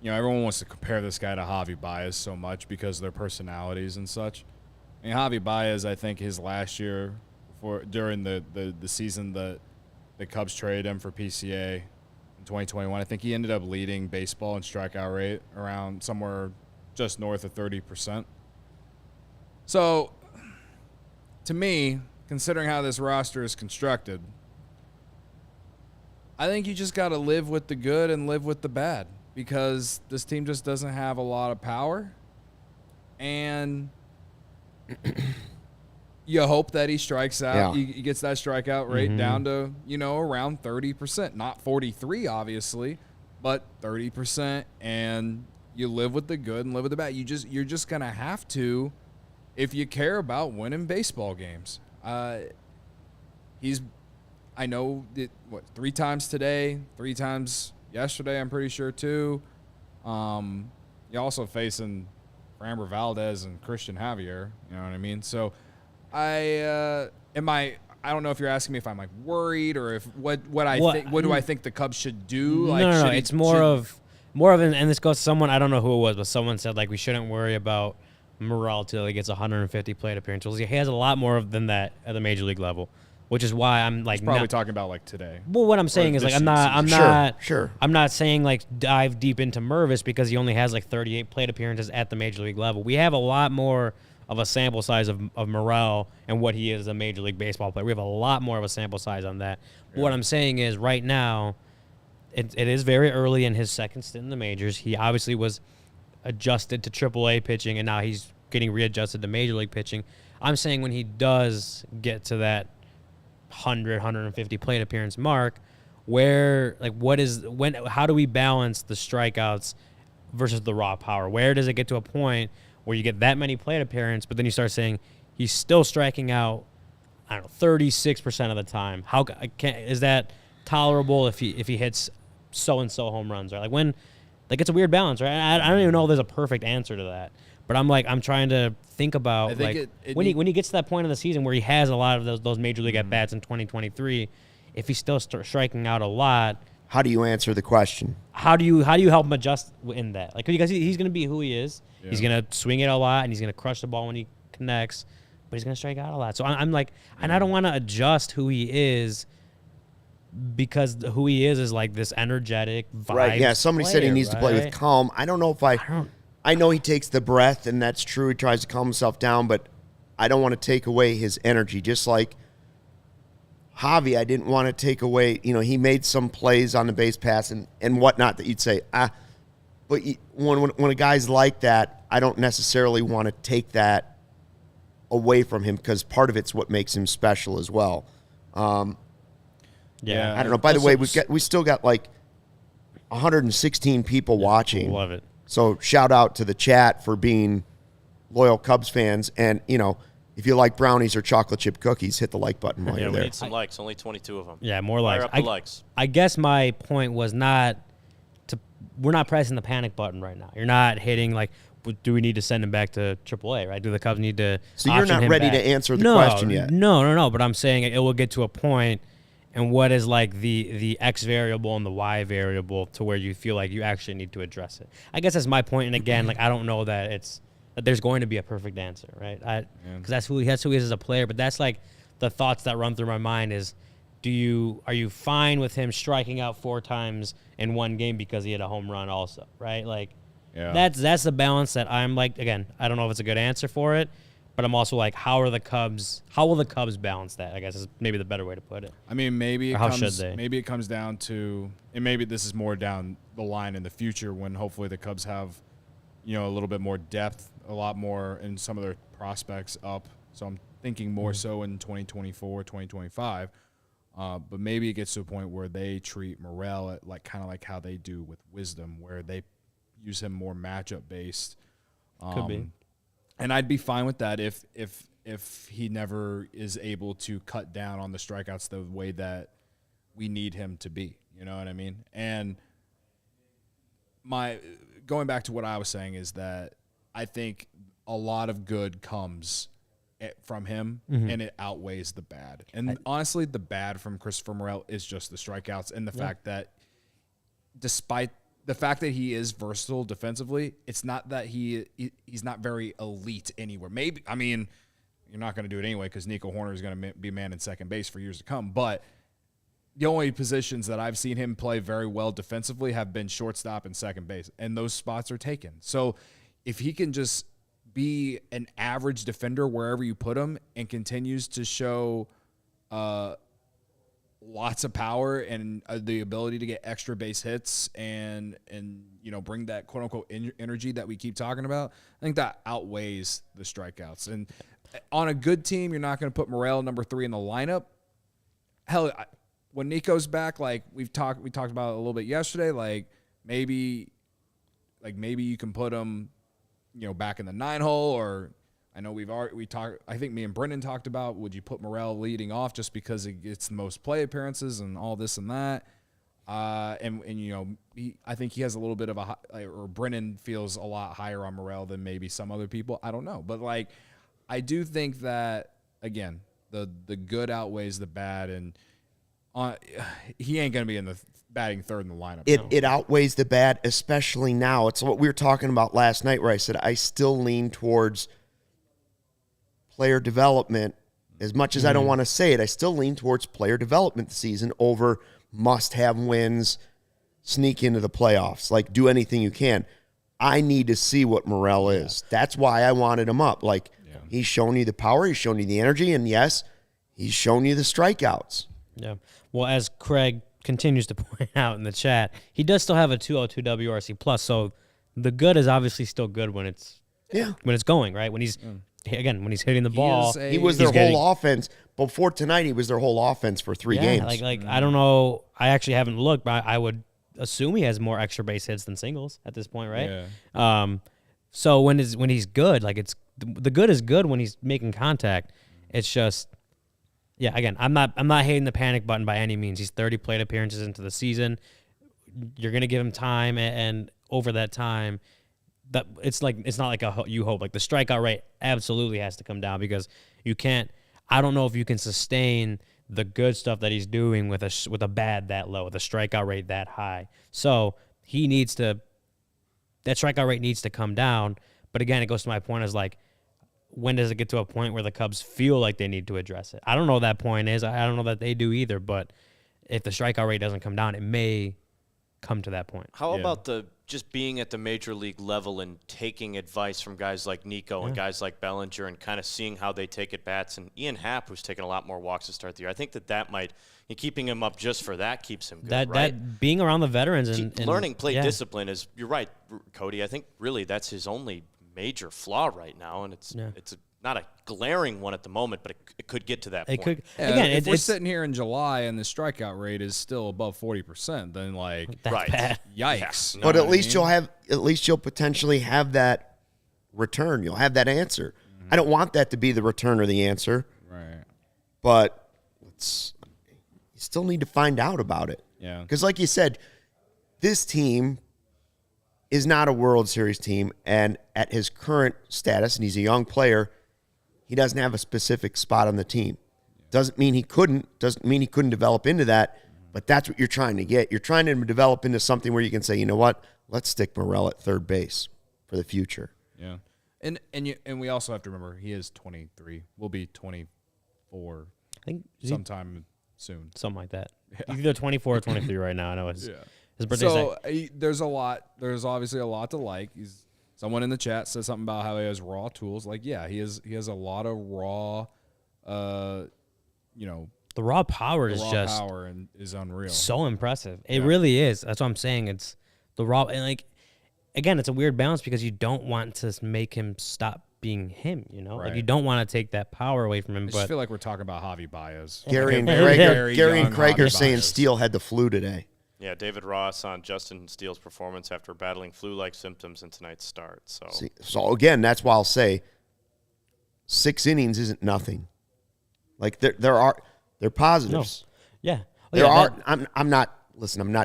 everyone wants to compare this guy to Javi Baez so much because of their personalities and such. I mean, Javi Baez, I think his last year during the season that the Cubs traded him for PCA in 2021, I think he ended up leading baseball in strikeout rate around somewhere just north of 30%. So, to me, considering how this roster is constructed, I think you just got to live with the good and live with the bad because this team just doesn't have a lot of power. And you hope that he strikes out. Yeah. He gets that strikeout rate down to, around 30%. Not 43, obviously, but 30%. And you live with the good and live with the bad. You're just going to have to if you care about winning baseball games. I know that, 3 times today, 3 times yesterday, I'm pretty sure, too. You're also facing Framber Valdez and Christian Javier, you know what I mean? So I don't know if you're asking me if I'm like worried or if what do I think the Cubs should do? Like, no. It's more of and this goes to someone, I don't know who it was, but someone said like we shouldn't worry about Morel till he gets 150 plate appearances. He has a lot more than that at the major league level, which is why I'm like probably talking about like today. Well, what I'm saying is like I'm not saying like dive deep into Mervis because he only has like 38 plate appearances at the major league level. We have a lot more of a sample size of Morel and what he is as a major league baseball player. We have a lot more of a sample size on that. Yeah. What I'm saying is right now, it is very early in his second stint in the majors. He obviously was adjusted to AAA pitching, and now he's getting readjusted to major league pitching. I'm saying when he does get to that 150 plate appearance mark, how do we balance the strikeouts versus the raw power? Where does it get to a point where you get that many plate appearances, but then you start saying he's still striking out, 36% of the time? Is that tolerable if he hits so and so home runs? Right? It's a weird balance, right? I don't even know if there's a perfect answer to that. But I'm trying to think about when he gets to that point in the season where he has a lot of those major league at bats in 2023, if he's still striking out a lot. How do you answer the question? How do you help him adjust in that? Like, because he's going to be who he is. Yeah. He's going to swing it a lot and he's going to crush the ball when he connects, but he's going to strike out a lot. So I'm like, and I don't want to adjust who he is because who he is like this energetic vibe. Right? Yeah. Somebody said he needs to play with calm. I don't know if I know he takes the breath, and that's true. He tries to calm himself down, but I don't want to take away his energy. Just like Javi, I didn't want to take away, he made some plays on the base pass and whatnot that you'd say, but when a guy's like that, I don't necessarily want to take that away from him because part of it's what makes him special as well. I don't know. By the way, we still got like 116 people watching. Love it. So shout out to the chat for being loyal Cubs fans. And, if you like brownies or chocolate chip cookies, hit the like button while you're there. We need some likes. Only 22 of them. Yeah, more likes. Fire up the likes. I guess my point was we're not pressing the panic button right now. You're not hitting like, do we need to send him back to AAA, right? Do the Cubs need to So you're not ready to answer the question yet? No. But I'm saying it will get to a point. And what is like the X variable and the Y variable to where you feel like you actually need to address it? I guess that's my point. And again, like I don't know that that there's going to be a perfect answer, right? Because that's who he is as a player. But that's like the thoughts that run through my mind is, are you fine with him striking out 4 times in one game because he hit a home run also, right? Like that's the balance that I'm like. Again, I don't know if it's a good answer for it. But I'm also like, how will the Cubs balance that? I guess is maybe the better way to put it. I mean, maybe it comes down to, and maybe this is more down the line in the future when hopefully the Cubs have, a little bit more depth, a lot more in some of their prospects up. So I'm thinking more so in 2024, 2025. But maybe it gets to a point where they treat Morel kind of like how they do with Wisdom, where they use him more matchup based. Could be. And I'd be fine with that if he never is able to cut down on the strikeouts the way that we need him to be. You know what I mean? And going back to what I was saying is that I think a lot of good comes from him, and it outweighs the bad. And honestly, the bad from Christopher Morel is just the strikeouts and the fact that despite the fact that he is versatile defensively, it's not that he's not very elite anywhere. Maybe, I mean, you're not going to do it anyway because Nico Horner is going to be man in second base for years to come. But the only positions that I've seen him play very well defensively have been shortstop and second base, and those spots are taken. So if he can just be an average defender wherever you put him and continues to show lots of power and the ability to get extra base hits and bring that quote unquote energy that we keep talking about, I think that outweighs the strikeouts. And on a good team, you're not going to put Morel number 3 in the lineup. Hell, when Nico's back, like we talked about it a little bit yesterday, like maybe you can put him, back in the 9 hole, or I know we talked. I think me and Brendan talked about, would you put Morel leading off just because it gets the most play appearances and all this and that. I think he has a little bit of or Brendan feels a lot higher on Morel than maybe some other people. I don't know, but I do think that again, the good outweighs the bad, and he ain't gonna be in the batting third in the lineup. It outweighs the bad, especially now. It's what we were talking about last night, where I said I still lean towards player development. As much as I don't want to say it, I still lean towards player development this season over must-have wins, sneak into the playoffs, like do anything you can. I need to see what Morel is. That's why I wanted him up. He's shown you the power, he's shown you the energy, and yes, he's shown you the strikeouts. Yeah. Well, as Craig continues to point out in the chat, he does still have a 202 WRC plus. So the good is obviously still good when it's going, right? When he's when he's hitting the ball. He was their whole offense. Before tonight, he was their whole offense for 3 games. I don't know. I actually haven't looked, but I would assume he has more extra base hits than singles at this point, right? Yeah. So when he's good, the good is good when he's making contact. It's just, again, I'm not hitting the panic button by any means. He's 30 plate appearances into the season. You're gonna give him time, and over that time, that it's not like you hope. Like the strikeout rate absolutely has to come down, because you can't. I don't know if you can sustain the good stuff that he's doing with a bad that low, with a strikeout rate that high. So that strikeout rate needs to come down. But again, it goes to my point is when does it get to a point where the Cubs feel like they need to address it? I don't know what that point is. I don't know that they do either. But if the strikeout rate doesn't come down, it may come to that point. How about just being at the major league level and taking advice from guys like Nico and guys like Bellinger, and kind of seeing how they take at bats? And Ian Happ, who's taken a lot more walks to start the year, I think that might, keeping him up just for that keeps him good, right? That being around the veterans and learning plate discipline is, you're right, Cody. I think really that's his only major flaw right now, and it's not a glaring one at the moment, but it could get to that point. Could. Yeah, again, if we're sitting here in July and the strikeout rate is still above 40%, then that's bad. Yikes. But at least you'll potentially have that return. You'll have that answer. Mm-hmm. I don't want that to be the return or the answer. Right. But you still need to find out about it. Yeah. Because like you said, this team is not a World Series team, and at his current status, and he's a young player, he doesn't have a specific spot on the team. Doesn't mean he couldn't develop into that, but that's what you're trying to get. You're trying to develop into something where you can say, you know what, let's stick Morel at third base for the future. Yeah. And we also have to remember he is 23. We'll be 24 sometime soon. Something like that. He's either 24 or 23 right now. I know his birthday. So there's obviously a lot to like. Someone in the chat said something about how he has raw tools. He has a lot of raw, the raw power is unreal. So impressive. It really is. That's what I'm saying. It's the raw, and again, it's a weird balance because you don't want to make him stop being him. Right. You don't want to take that power away from him. I just feel like we're talking about Javi Baez. Gary and Craig are saying Steele had the flu today. Yeah, David Ross on Justin Steele's performance after battling flu-like symptoms in tonight's start. So again, that's why I'll say 6 innings isn't nothing. They're positives. No. Yeah. I'm not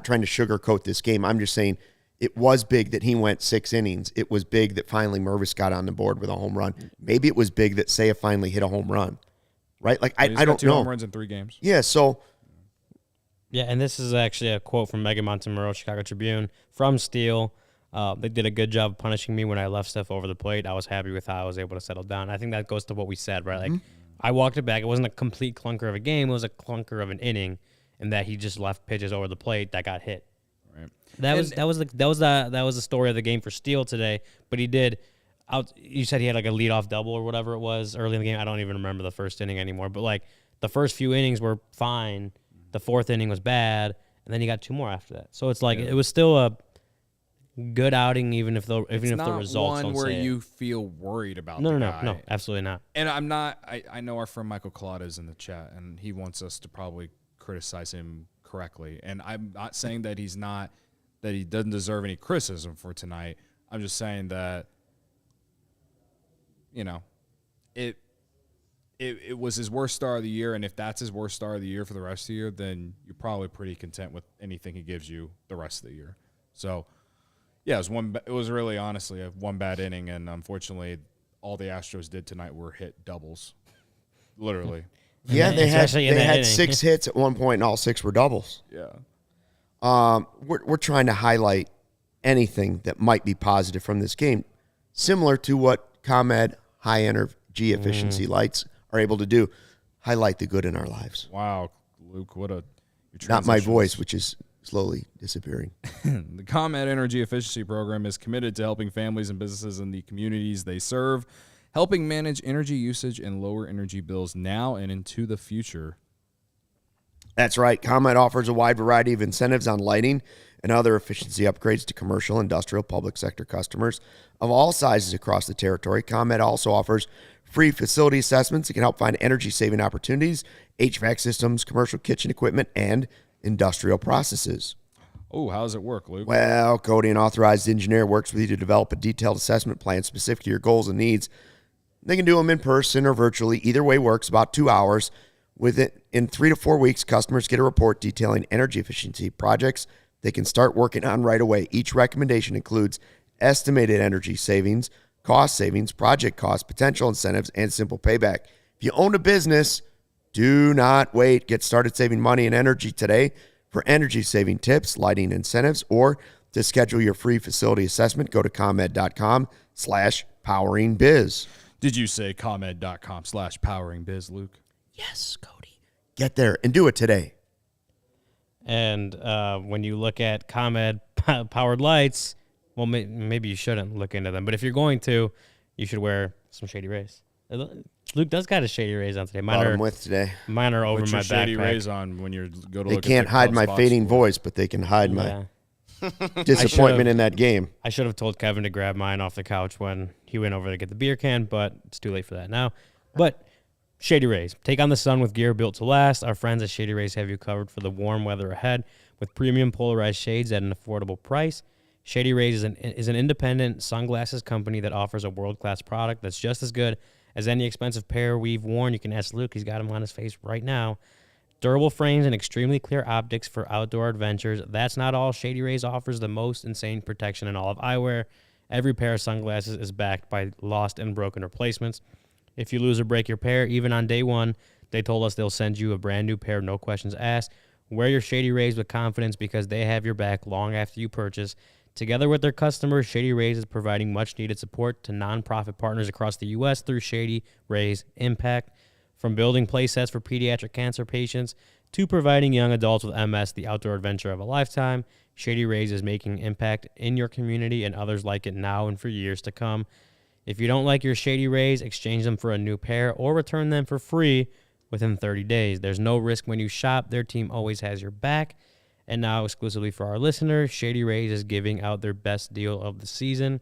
trying to sugarcoat this game. I'm just saying it was big that he went 6 innings. It was big that finally Mervis got on the board with a home run. Maybe it was big that Seiya finally hit a home run. Right? I don't know. 2 home runs in 3 games. Yeah, so Yeah, and this is actually a quote from Megan Montemurro, Chicago Tribune, from Steele. They did a good job of punishing me when I left stuff over the plate. I was happy with how I was able to settle down. I think that goes to what we said, right? Like, I walked it back. It wasn't a complete clunker of a game. It was a clunker of an inning, and that he just left pitches over the plate that got hit. Right. That was the story of the game for Steele today. But he did. You said he had like a leadoff double or whatever it was early in the game. I don't even remember the first inning anymore. But like the first few innings were fine. The fourth inning was bad, and then he got 2 more after that. So it's like it was still a good outing, even if the results one don't where say you it. feel worried about No, the no, guy. no, absolutely not. And I'm not. I know our friend Michael Collada is in the chat, and he wants us to probably criticize him correctly. And I'm not saying that he doesn't deserve any criticism for tonight. I'm just saying that, it was his worst start of the year, and if that's his worst start of the year for the rest of the year, then you're probably pretty content with anything he gives you the rest of the year. So, yeah, it was really honestly a one bad inning, and unfortunately, all the Astros did tonight were hit doubles, literally. Yeah, they had inning. 6 hits at one point, and all 6 were doubles. Yeah. We're trying to highlight anything that might be positive from this game, similar to what ComEd high energy efficiency lights are able to do. Highlight the good in our lives. Wow, Luke, Not my voice, which is slowly disappearing. The ComEd Energy Efficiency Program is committed to helping families and businesses in the communities they serve, helping manage energy usage and lower energy bills now and into the future. That's right. ComEd offers a wide variety of incentives on lighting and other efficiency upgrades to commercial, industrial, public sector customers of all sizes across the territory. ComEd also offers free facility assessments that can help find energy-saving opportunities, HVAC systems, commercial kitchen equipment, and industrial processes. Oh, how does it work, Luke? Well, Cody, an authorized engineer, works with you to develop a detailed assessment plan specific to your goals and needs. They can do them in person or virtually. Either way works, about 2 hours. In 3 to 4 weeks, customers get a report detailing energy efficiency projects they can start working on right away. Each recommendation includes estimated energy savings, cost savings, project costs, potential incentives, and simple payback. If you own a business, do not wait. Get started saving money and energy today. For energy-saving tips, lighting incentives, or to schedule your free facility assessment, go to ComEd.com/poweringbiz. Did you say ComEd.com/poweringbiz, Luke? Yes, Cody. Get there and do it today. And when you look at ComEd powered lights, well, maybe you shouldn't look into them. But if you're going to, you should wear some Shady Rays. Luke does got a Shady Rays on today. Brought them with today. Mine are over Put my your Shady backpack. Rays on when you go to They look can't at the hide club my spots fading score. voice, but they can hide my Yeah. disappointment in that game. I should have told Kevin to grab mine off the couch when he went over to get the beer can, but it's too late for that now. But Shady Rays, take on the sun with gear built to last. Our friends at Shady Rays have you covered for the warm weather ahead with premium polarized shades at an affordable price. Shady Rays is an independent sunglasses company that offers a world-class product that's just as good as any expensive pair we've worn. You can ask Luke. He's got them on his face right now. Durable frames and extremely clear optics for outdoor adventures. That's not all. Shady Rays offers the most insane protection in all of eyewear. Every pair of sunglasses is backed by lost and broken replacements. If you lose or break your pair, even on day one, they told us they'll send you a brand new pair, no questions asked. Wear your Shady Rays with confidence because they have your back long after you purchase. Together with their customers, Shady Rays is providing much-needed support to nonprofit partners across the U.S. through Shady Rays Impact. From building play sets for pediatric cancer patients to providing young adults with MS the outdoor adventure of a lifetime, Shady Rays is making an impact in your community and others like it now and for years to come. If you don't like your Shady Rays, exchange them for a new pair or return them for free within 30 days. There's no risk when you shop. Their team always has your back. And now, exclusively for our listeners, Shady Rays is giving out their best deal of the season.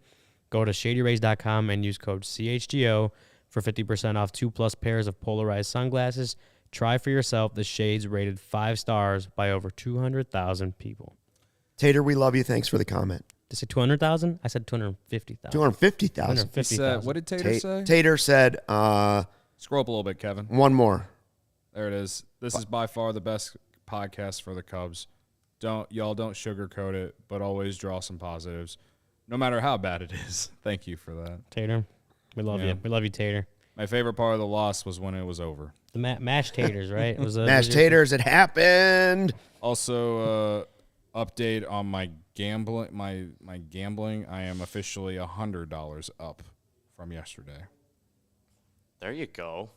Go to shadyrays.com and use code CHGO for 50% off 2+ pairs of polarized sunglasses. Try for yourself the shades rated 5 stars by over 200,000 people. Tater, we love you. Thanks for the comment. Did I say 200,000? I said 250,000. 250,000. 250,000. What did Tater say? Tater said, Scroll up a little bit, Kevin. one more. There it is. This is by far the best podcast for the Cubs. Don't sugarcoat it, but always draw some positives, no matter how bad it is. Thank you for that. Tater, we love Yeah. you. We love you, Tater. My favorite part of the loss was when it was over. The mashed taters, right? It was Mashed taters. It happened. Also, update on my gambling. My gambling. I am officially $100 up from yesterday. There you go.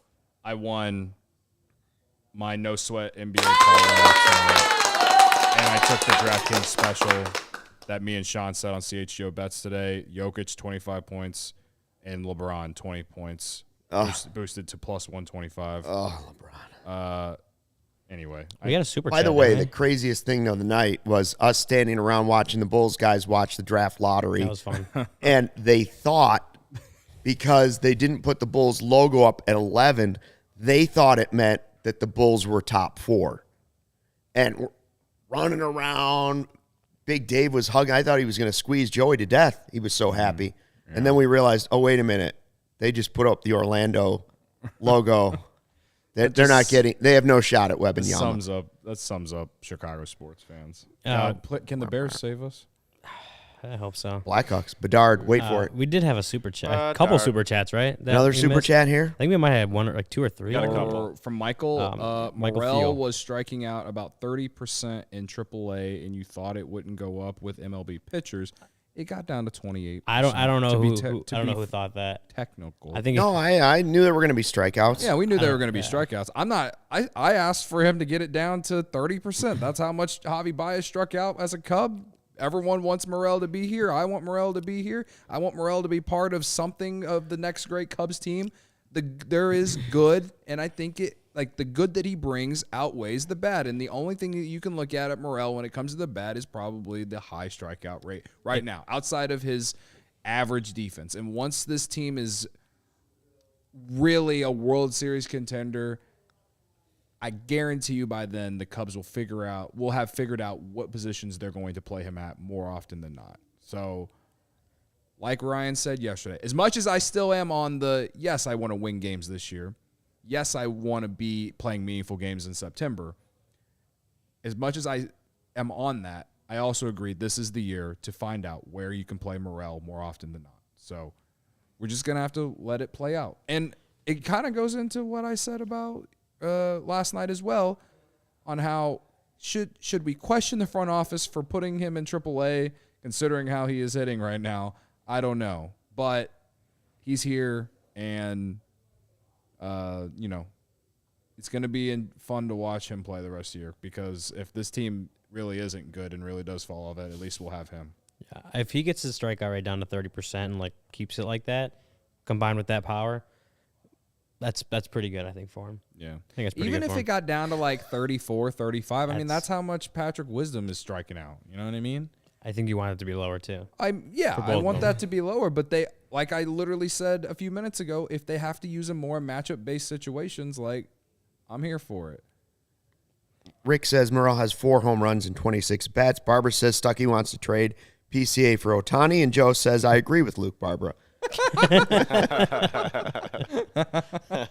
I won my no sweat NBA parlay, and I took the DraftKings special that me and Sean said on CHGO bets today. Jokic 25 points and LeBron 20 points, boosted to plus 125. Oh, LeBron. Anyway, We got a super By chat. the way, didn't the craziest thing of the night was us standing around watching the Bulls guys watch the draft lottery. that was fun. And they thought, because they didn't put the Bulls logo up at 11, they thought it meant that the Bulls were top 4. And we're running around. Big Dave was hugging. I thought he was going to squeeze Joey to death. He was so happy. Yeah. And then we realized, oh, wait a minute. They just put up the Orlando logo. They're not getting – they have no shot at Wembanyama. That sums up Chicago sports fans. Can the Bears save us? I hope so. Blackhawks. Bedard, wait for it. We did have a super chat. A couple super chats, right? that Another we super missed? chat here? I think we might have one, like 2 or 3. Got a couple. From Michael. Michael Morel Thiel. was striking out about 30% in AAA, and you thought it wouldn't go up with MLB pitchers. It got down to 28%. I don't know who thought that. Technical. I think No, I knew there were going to be strikeouts. Yeah, we knew there were going to be strikeouts. I asked for him to get it down to 30%. That's how much Javi Baez struck out as a Cub. Everyone wants Morel to be here. I want Morel to be here. I want Morel to be part of something of the next great Cubs team. There is good, and I think the good that he brings outweighs the bad. And the only thing that you can look at Morel when it comes to the bad is probably the high strikeout rate right now, outside of his average defense. And once this team is really a World Series contender, I guarantee you by then the Cubs will have figured out what positions they're going to play him at more often than not. So, like Ryan said yesterday, as much as I still am on yes, I want to win games this year. Yes, I want to be playing meaningful games in September. As much as I am on that, I also agree this is the year to find out where you can play Morel more often than not. So, we're just going to have to let it play out. And it kind of goes into what I said about last night as well, on how should we question the front office for putting him in AAA, considering how he is hitting right now? I don't know, but he's here, and it's going to be fun to watch him play the rest of the year, because if this team really isn't good and really does fall off it, at least we'll have him. Yeah, if he gets his strikeout rate down to 30% and keeps it like that, combined with that power, that's pretty good, I think, for him. Yeah. I think it's pretty Even good if for it him. got down to 34, 35, I mean, that's how much Patrick Wisdom is striking out. You know what I mean? I think you want it to be lower too. I both want of that to be lower, but they, like I literally said a few minutes ago, if they have to use him more in matchup-based situations, I'm here for it. Rick says Morel has 4 home runs and 26 bats. Barbara says Stucky wants to trade PCA for Ohtani, and Joe says, I agree with Luke Barbara.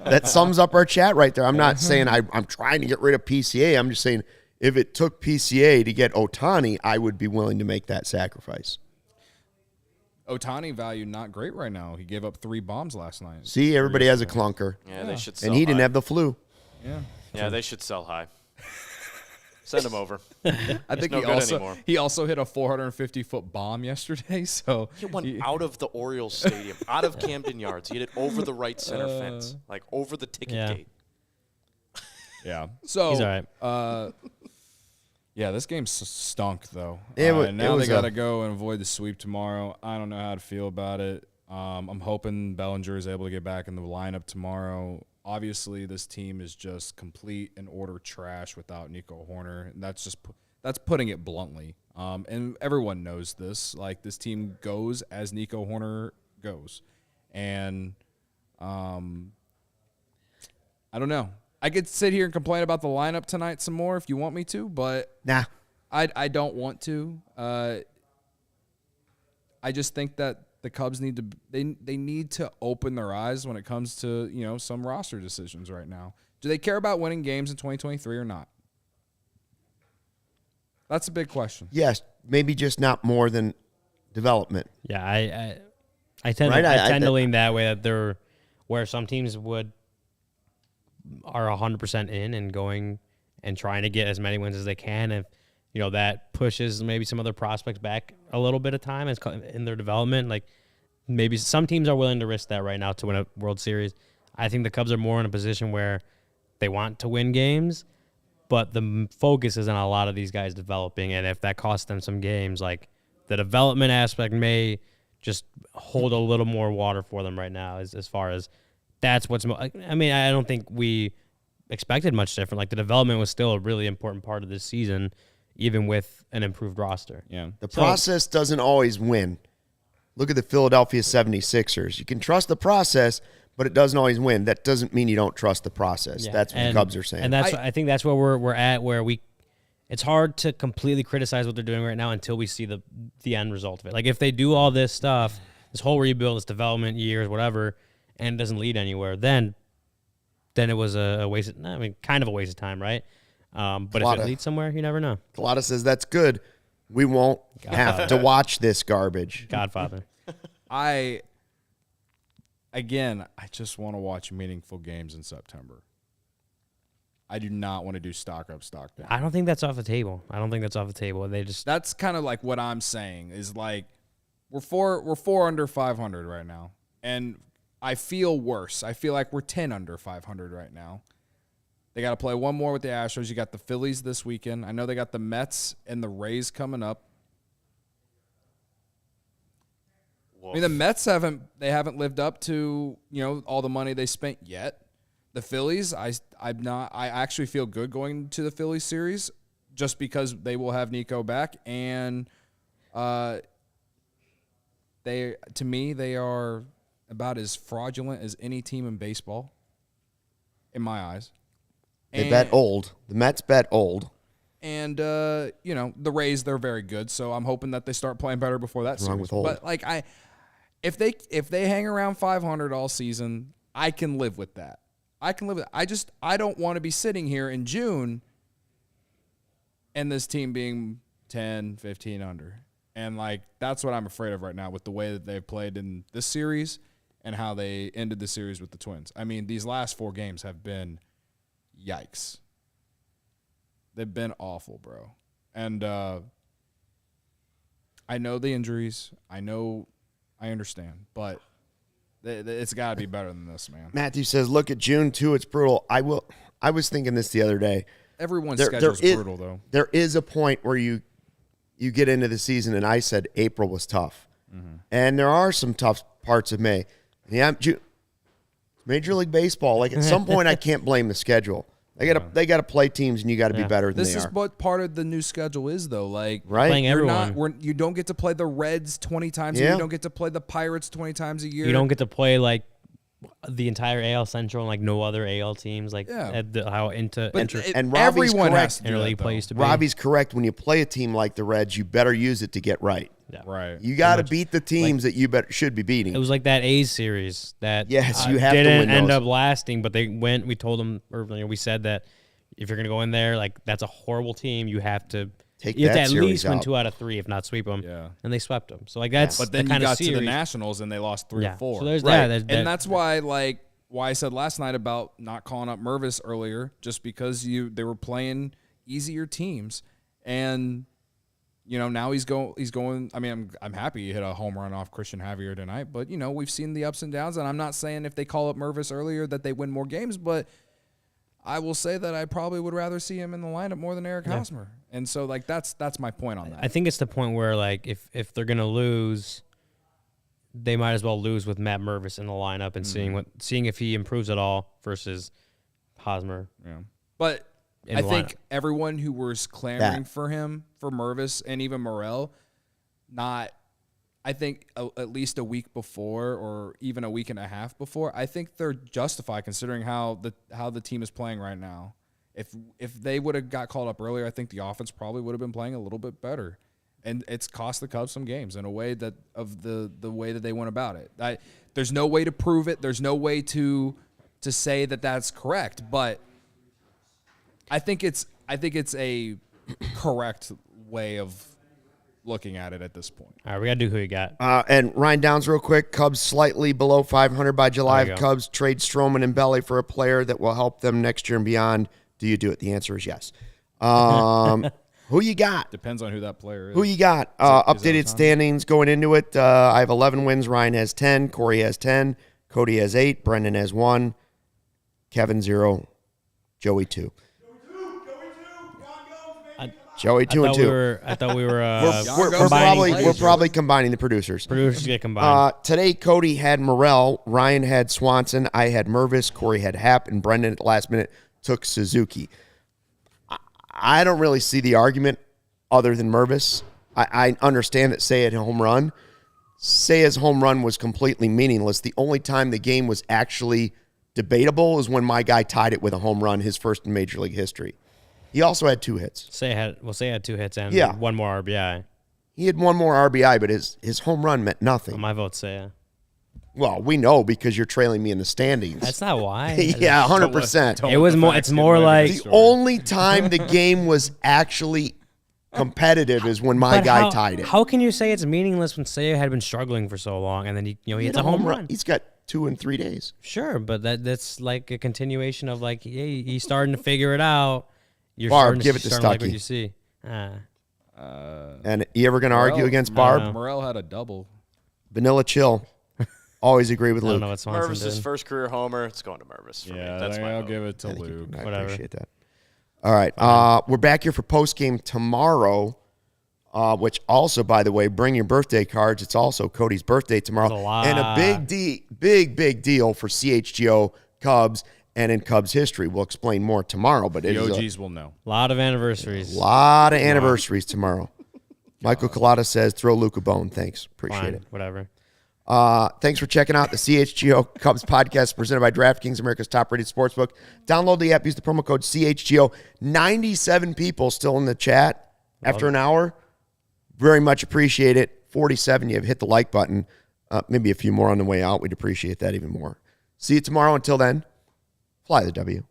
That sums up our chat right there. I'm not saying I'm trying to get rid of PCA. I'm just saying if it took PCA to get Ohtani, I would be willing to make that sacrifice. Ohtani value not great right now. He gave up 3 bombs last night. See, everybody has a clunker. Yeah, they should sell And he didn't high. have the flu. Yeah, they should sell high. Send him over. I think no good anymore. he also hit a 450-foot bomb yesterday. So He went out of the Orioles Stadium, out of Camden Yards. He hit it over the right center fence, over the ticket gate. Yeah. So He's all right. Yeah, this game stunk though. it Now was they got to go and avoid the sweep tomorrow. I don't know how to feel about it. I'm hoping Bellinger is able to get back in the lineup tomorrow. Obviously, this team is just complete and order trash without Nico Horner, and that's putting it bluntly. And everyone knows this. This team goes as Nico Horner goes, and I don't know. I could sit here and complain about the lineup tonight some more if you want me to, but Nah. I don't want to. I just think that the Cubs need to open their eyes when it comes to some roster decisions right now. Do they care about winning games in 2023 or not? That's a big question. Yes, maybe just not more than development. Yeah, I tend Right, to I lean that way, that they're where some teams would are 100% in and going and trying to get as many wins as they can. If that pushes maybe some other prospects back a little bit of time in their development, like maybe some teams are willing to risk that right now to win a World Series. I think the Cubs are more in a position where they want to win games, but the focus is on a lot of these guys developing, and if that costs them some games, like the development aspect may just hold a little more water for them right now as far as that's what's I don't think we expected much different. Like the development was still a really important part of this season, even with an improved roster. Yeah. The process doesn't always win. Look at the Philadelphia 76ers. You can trust the process, but it doesn't always win. That doesn't mean you don't trust the process. Yeah. That's what the Cubs are saying. And I think that's where we're at, where it's hard to completely criticize what they're doing right now until we see the end result of it. Like if they do all this stuff, this whole rebuild, this development years, whatever, and it doesn't lead anywhere, then it was a waste kind of a waste of time, right? But if it leads somewhere, you never know. Kalata says that's good. We won't have to watch this garbage. Godfather. I just want to watch meaningful games in September. I do not want to do stock up, stock down. I don't think that's off the table. That's kind of like what I'm saying is like we're four under 500 right now, and I feel worse. I feel like we're 10 under 500 right now. They got to play one more with the Astros. You got the Phillies this weekend. I know they got the Mets and the Rays coming up. Wolf. I mean, the Mets haven't lived up to all the money they spent yet. The Phillies, I actually feel good going to the Phillies series just because they will have Nico back, and they are about as fraudulent as any team in baseball, in my eyes. They bet old. The Mets bet old. And, the Rays, they're very good, so I'm hoping that they start playing better before that series. Wrong with old. But, if they hang around 500 all season, I can live with that. I don't want to be sitting here in June and this team being 10, 15 under. And, that's what I'm afraid of right now with the way that they've played in this series and how they ended the series with the Twins. I mean, these last 4 games have been yikes. They've been awful, bro. And I know the injuries. I understand. But it's got to be better than this, man. Matthew says, look at June 2. It's brutal. I was thinking this the other day. Everyone's schedule's brutal, though. There is a point where you get into the season, and I said April was tough. Mm-hmm. And there are some tough parts of May. Yeah, Major League Baseball. Like at some point, I can't blame the schedule. They got to play teams, and you got to be better than they are. This is what part of the new schedule is, though. Like, right? Playing everyone. You don't get to play the Reds 20 times a year. You don't get to play the Pirates 20 times a year. You don't get to play the entire AL Central and no other AL teams. And Robbie's everyone correct. has to do that, plays to be. Robbie's correct. When you play a team like the Reds, you better use it to get right. Yeah. Right. You got to beat the teams that you should be beating. It was like that A's series that you have to win didn't end those. up lasting, but they went. We told them earlier. We said that if you're going to go in there, that's a horrible team. You have to at least win 2 out of 3, if not sweep them. Yeah. And they swept them. So that's. But then the you got series. to the Nationals and they lost 3 or 4. So there's right. that. And that's why why I said last night about not calling up Mervis earlier, just because they were playing easier teams, and now he's going. I mean, I'm happy he hit a home run off Christian Javier tonight, but we've seen the ups and downs, and I'm not saying if they call up Mervis earlier that they win more games, but I will say that I probably would rather see him in the lineup more than Eric Hosmer, and so that's my point on that. I think it's the point where if they're gonna lose, they might as well lose with Matt Mervis in the lineup and seeing if he improves at all versus Hosmer. Yeah. But I think everyone who was clamoring for him, for Mervis and even Morel, I think at least a week before or even a week and a half before, I think they're justified considering how the team is playing right now. If they would have got called up earlier, I think the offense probably would have been playing a little bit better. And it's cost the Cubs some games in a way that of the way that they went about it. There's no way to prove it. There's no way to say that that's correct. But I think it's a correct way of looking at it at this point. All right, we got to do who you got. And Ryan Downs, real quick. Cubs slightly below 500 by July. There you If go. Cubs trade Stroman and Belly for a player that will help them next year and beyond, do you do it? The answer is yes. Who you got? Depends on who that player is. Who you got? Is that Updated Otani? standings going into it. I have 11 wins. Ryan has 10. Corey has 10. Cody has 8. Brendan has 1. Kevin 0. Joey 2. Joey 2 and 2. I thought we were We're combining probably combining the producers. producers get combined. Today, Cody had Morel, Ryan had Swanson, I had Mervis, Corey had Happ, and Brendan at the last minute took Suzuki. I don't really see the argument other than Mervis. I understand that Say had a home run. Say's home run was completely meaningless. The only time the game was actually debatable is when my guy tied it with a home run, his first in Major League history. He also had 2 hits. Say had 2 hits and Yeah. 1 more RBI. He had 1 more RBI, but his home run meant nothing. My vote's Say. Well, we know because you're trailing me in the standings. That's not why. Yeah, 100%. It was more. It's more like The only time the game was actually competitive is when my But guy how, tied it. How can you say it's meaningless when Say had been struggling for so long and then he He hits had a home run? He's got 2 in 3 days. Sure, but that's like a continuation of like, hey, he's starting to figure it out. You're Barb, starting give it to starting like what Stuckey. you see. And you ever going to argue against Barb? Morel had a double. Vanilla Chill. Always agree with I don't Luke. know what Swanson Mervis's did. first career homer. It's going to Mervis for me. That's my I'll vote. give it to Thank you. Luke. I Whatever. appreciate that. All right. We're back here for postgame tomorrow, which also, by the way, bring your birthday cards. It's also Cody's birthday tomorrow. There's a lot. And a big deal for CHGO Cubs and in Cubs history. We'll explain more tomorrow, but it The is OGs will know. A lot of anniversaries. a lot of anniversaries tomorrow. Michael Collada says, throw Luke a bone. Thanks. Appreciate Fine, it. whatever. Thanks for checking out the CHGO Cubs podcast presented by DraftKings, America's top-rated sportsbook. Download the app. Use the promo code CHGO. 97 people still in the chat after an hour. Very much appreciate it. 47, you have hit the like button. Maybe a few more on the way out. We'd appreciate that even more. See you tomorrow. Until then, fly the W.